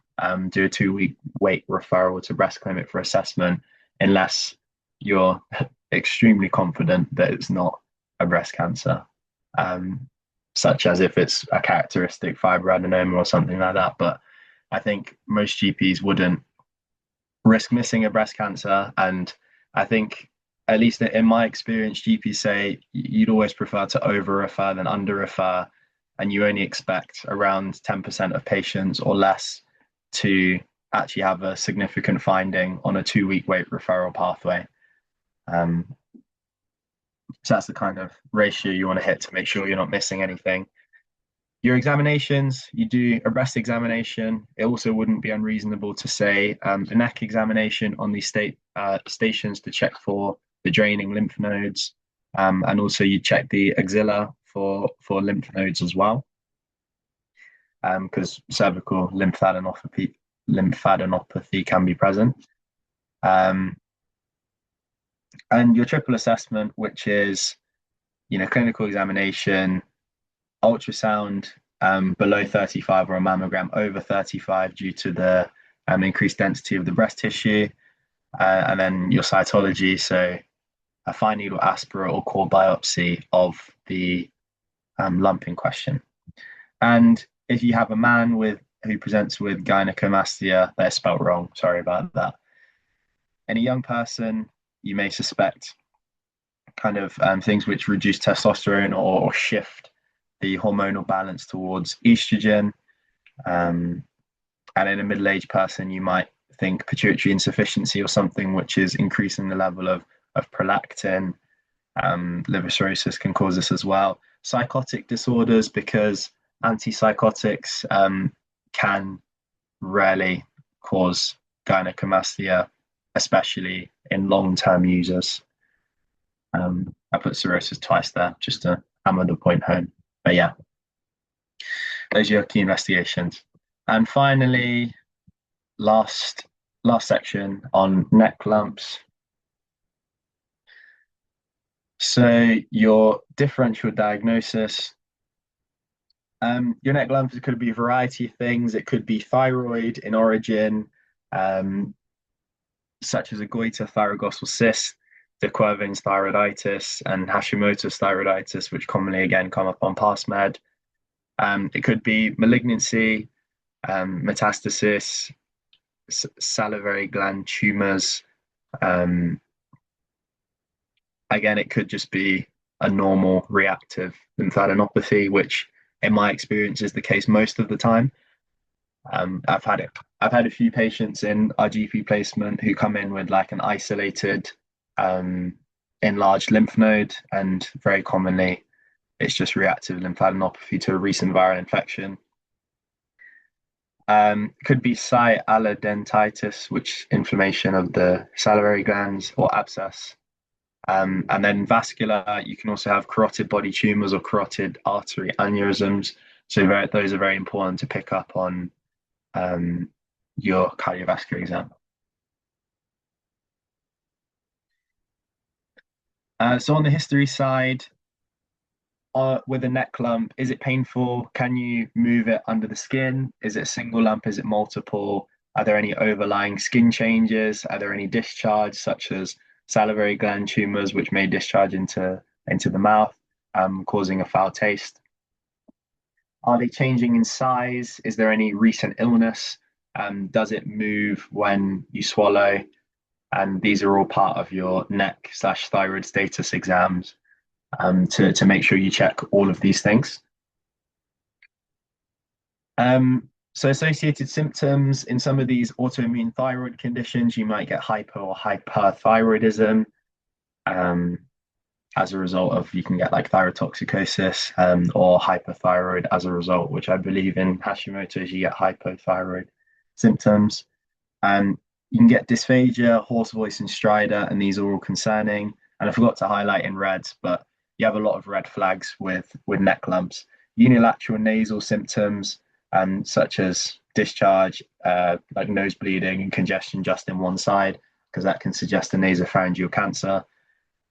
do a 2-week wait referral to breast clinic for assessment unless you're extremely confident that it's not a breast cancer, such as if it's a characteristic fibroadenoma or something like that. But I think most GPs wouldn't risk missing a breast cancer, and I think, at least in my experience, GPs say you'd always prefer to over refer than under refer, and you only expect around 10% of patients or less to actually have a significant finding on a 2 week wait referral pathway. Um, so that's the kind of ratio you want to hit to make sure you're not missing anything. Your examinations, you do a breast examination. It also wouldn't be unreasonable to say a neck examination on these stations to check for the draining lymph nodes, and also you check the axilla for lymph nodes as well, because cervical lymphadenopathy can be present. Um, and your triple assessment, which is clinical examination, ultrasound below 35 or a mammogram over 35 due to the increased density of the breast tissue, and then your cytology, so a fine needle aspirate or core biopsy of the lump in question. And if you have a man who presents with gynecomastia, they're spelt wrong. Sorry about that. In a young person, you may suspect kind of things which reduce testosterone or shift the hormonal balance towards estrogen. And in a middle-aged person, you might think pituitary insufficiency or something which is increasing the level of prolactin. Liver cirrhosis can cause this as well. Psychotic disorders, because antipsychotics can rarely cause gynecomastia, especially in long-term users. I put cirrhosis twice there just to hammer the point home. But yeah, those are your key investigations. And finally, last section on neck lumps. So your differential diagnosis. Your neck lumps could be a variety of things. It could be thyroid in origin, such as a goiter thyroglossal cyst, de Quervain's thyroiditis, and Hashimoto's thyroiditis, which commonly again come up on PassMed. It could be malignancy, metastasis, salivary gland tumors. Again, it could just be a normal reactive lymphadenopathy, which in my experience is the case most of the time. I've had a few patients in our GP placement who come in with like an isolated enlarged lymph node, and very commonly it's just reactive lymphadenopathy to a recent viral infection. Could be sialidentitis, which inflammation of the salivary glands, or abscess. And then vascular, you can also have carotid body tumors or carotid artery aneurysms. So those are very important to pick up on your cardiovascular exam. So on the history side, with a neck lump, is it painful? Can you move it under the skin? Is it a single lump? Is it multiple? Are there any overlying skin changes? Are there any discharge, such as salivary gland tumors, which may discharge into the mouth, causing a foul taste? Are they changing in size? Is there any recent illness? Does it move when you swallow? And these are all part of your neck/thyroid status exams, to make sure you check all of these things. So associated symptoms in some of these autoimmune thyroid conditions, you might get hypo or hyperthyroidism. As a result of, you can get like thyrotoxicosis, or hyperthyroid as a result, which I believe in Hashimoto's you get hypothyroid symptoms. You can get dysphagia, hoarse voice, and stridor, and these are all concerning. And I forgot to highlight in red, but you have a lot of red flags with neck lumps. Unilateral nasal symptoms, such as discharge, like nose bleeding and congestion just in one side, because that can suggest a nasopharyngeal cancer.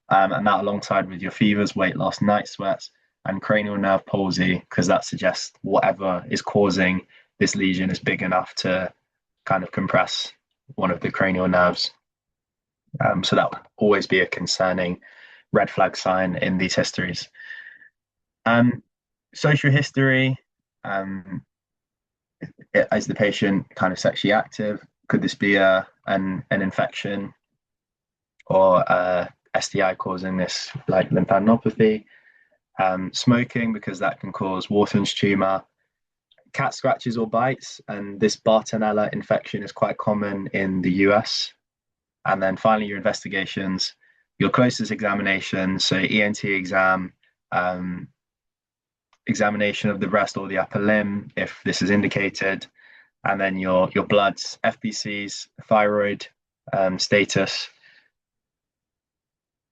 And that alongside with your fevers, weight loss, night sweats, and cranial nerve palsy, because that suggests whatever is causing this lesion is big enough to kind of compress one of the cranial nerves. So that would always be a concerning red flag sign in these histories. Social history, is the patient kind of sexually active? Could this be an infection? or STI causing this, like lymphadenopathy. Smoking, because that can cause Wharton's tumor. Cat scratches or bites, and this Bartonella infection is quite common in the US. And then finally, your investigations, your closest examination, so ENT exam, um, examination of the breast or the upper limb, if this is indicated, and then your bloods, FBCs, thyroid status,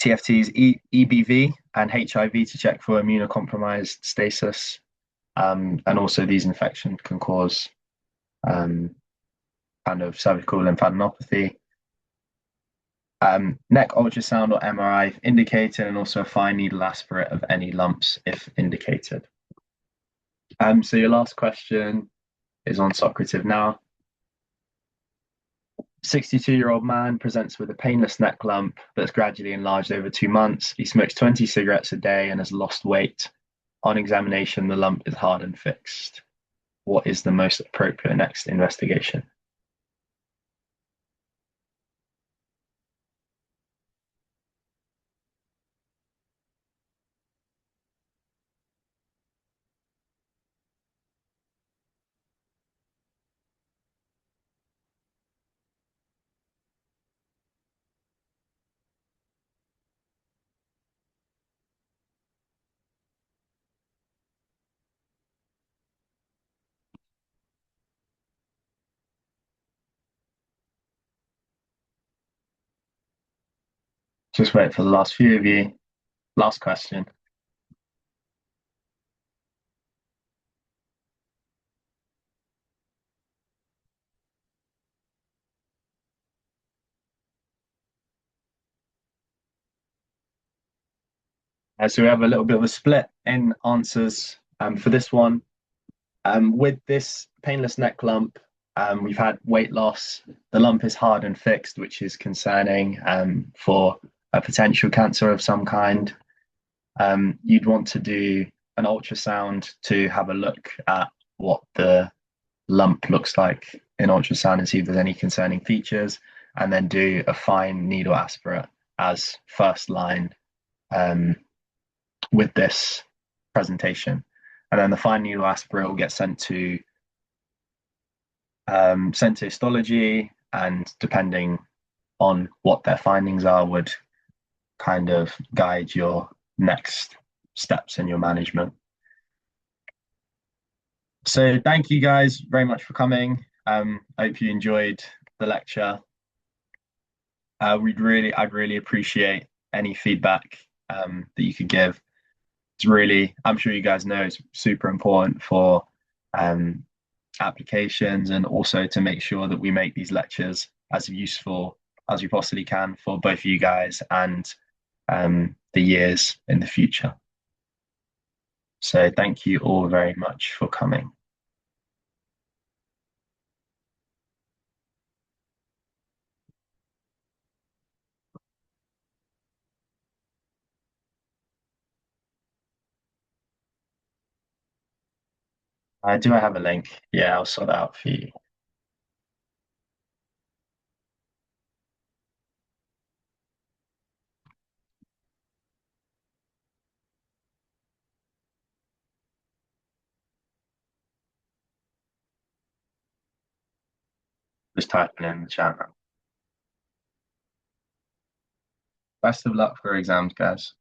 TFTs, EBV, and HIV to check for immunocompromised status. And also, these infections can cause um, kind of cervical lymphadenopathy. Neck ultrasound or MRI if indicated, and also a fine needle aspirate of any lumps if indicated. So your last question is on Socrative now. 62-year-old man presents with a painless neck lump that's gradually enlarged over 2 months. He smokes 20 cigarettes a day and has lost weight. On examination, the lump is hard and fixed. What is the most appropriate next investigation? Just wait for the last few of you. Last question. So we have a little bit of a split in answers for this one. With this painless neck lump, we've had weight loss. The lump is hard and fixed, which is concerning for a potential cancer of some kind. You'd want to do an ultrasound to have a look at what the lump looks like in ultrasound and see if there's any concerning features, and then do a fine needle aspirate as first line um, with this presentation. And then the fine needle aspirate will get sent to histology, and depending on what their findings are, would kind of guide your next steps in your management. So thank you guys very much for coming. I hope you enjoyed the lecture. I'd really appreciate any feedback that you could give. It's really, I'm sure you guys know, it's super important for um, applications, and also to make sure that we make these lectures as useful as we possibly can for both you guys and the years in the future. So thank you all very much for coming. Do I have a link? Yeah, I'll sort that out for you. Just typing in the chat now. Best of luck for exams, guys.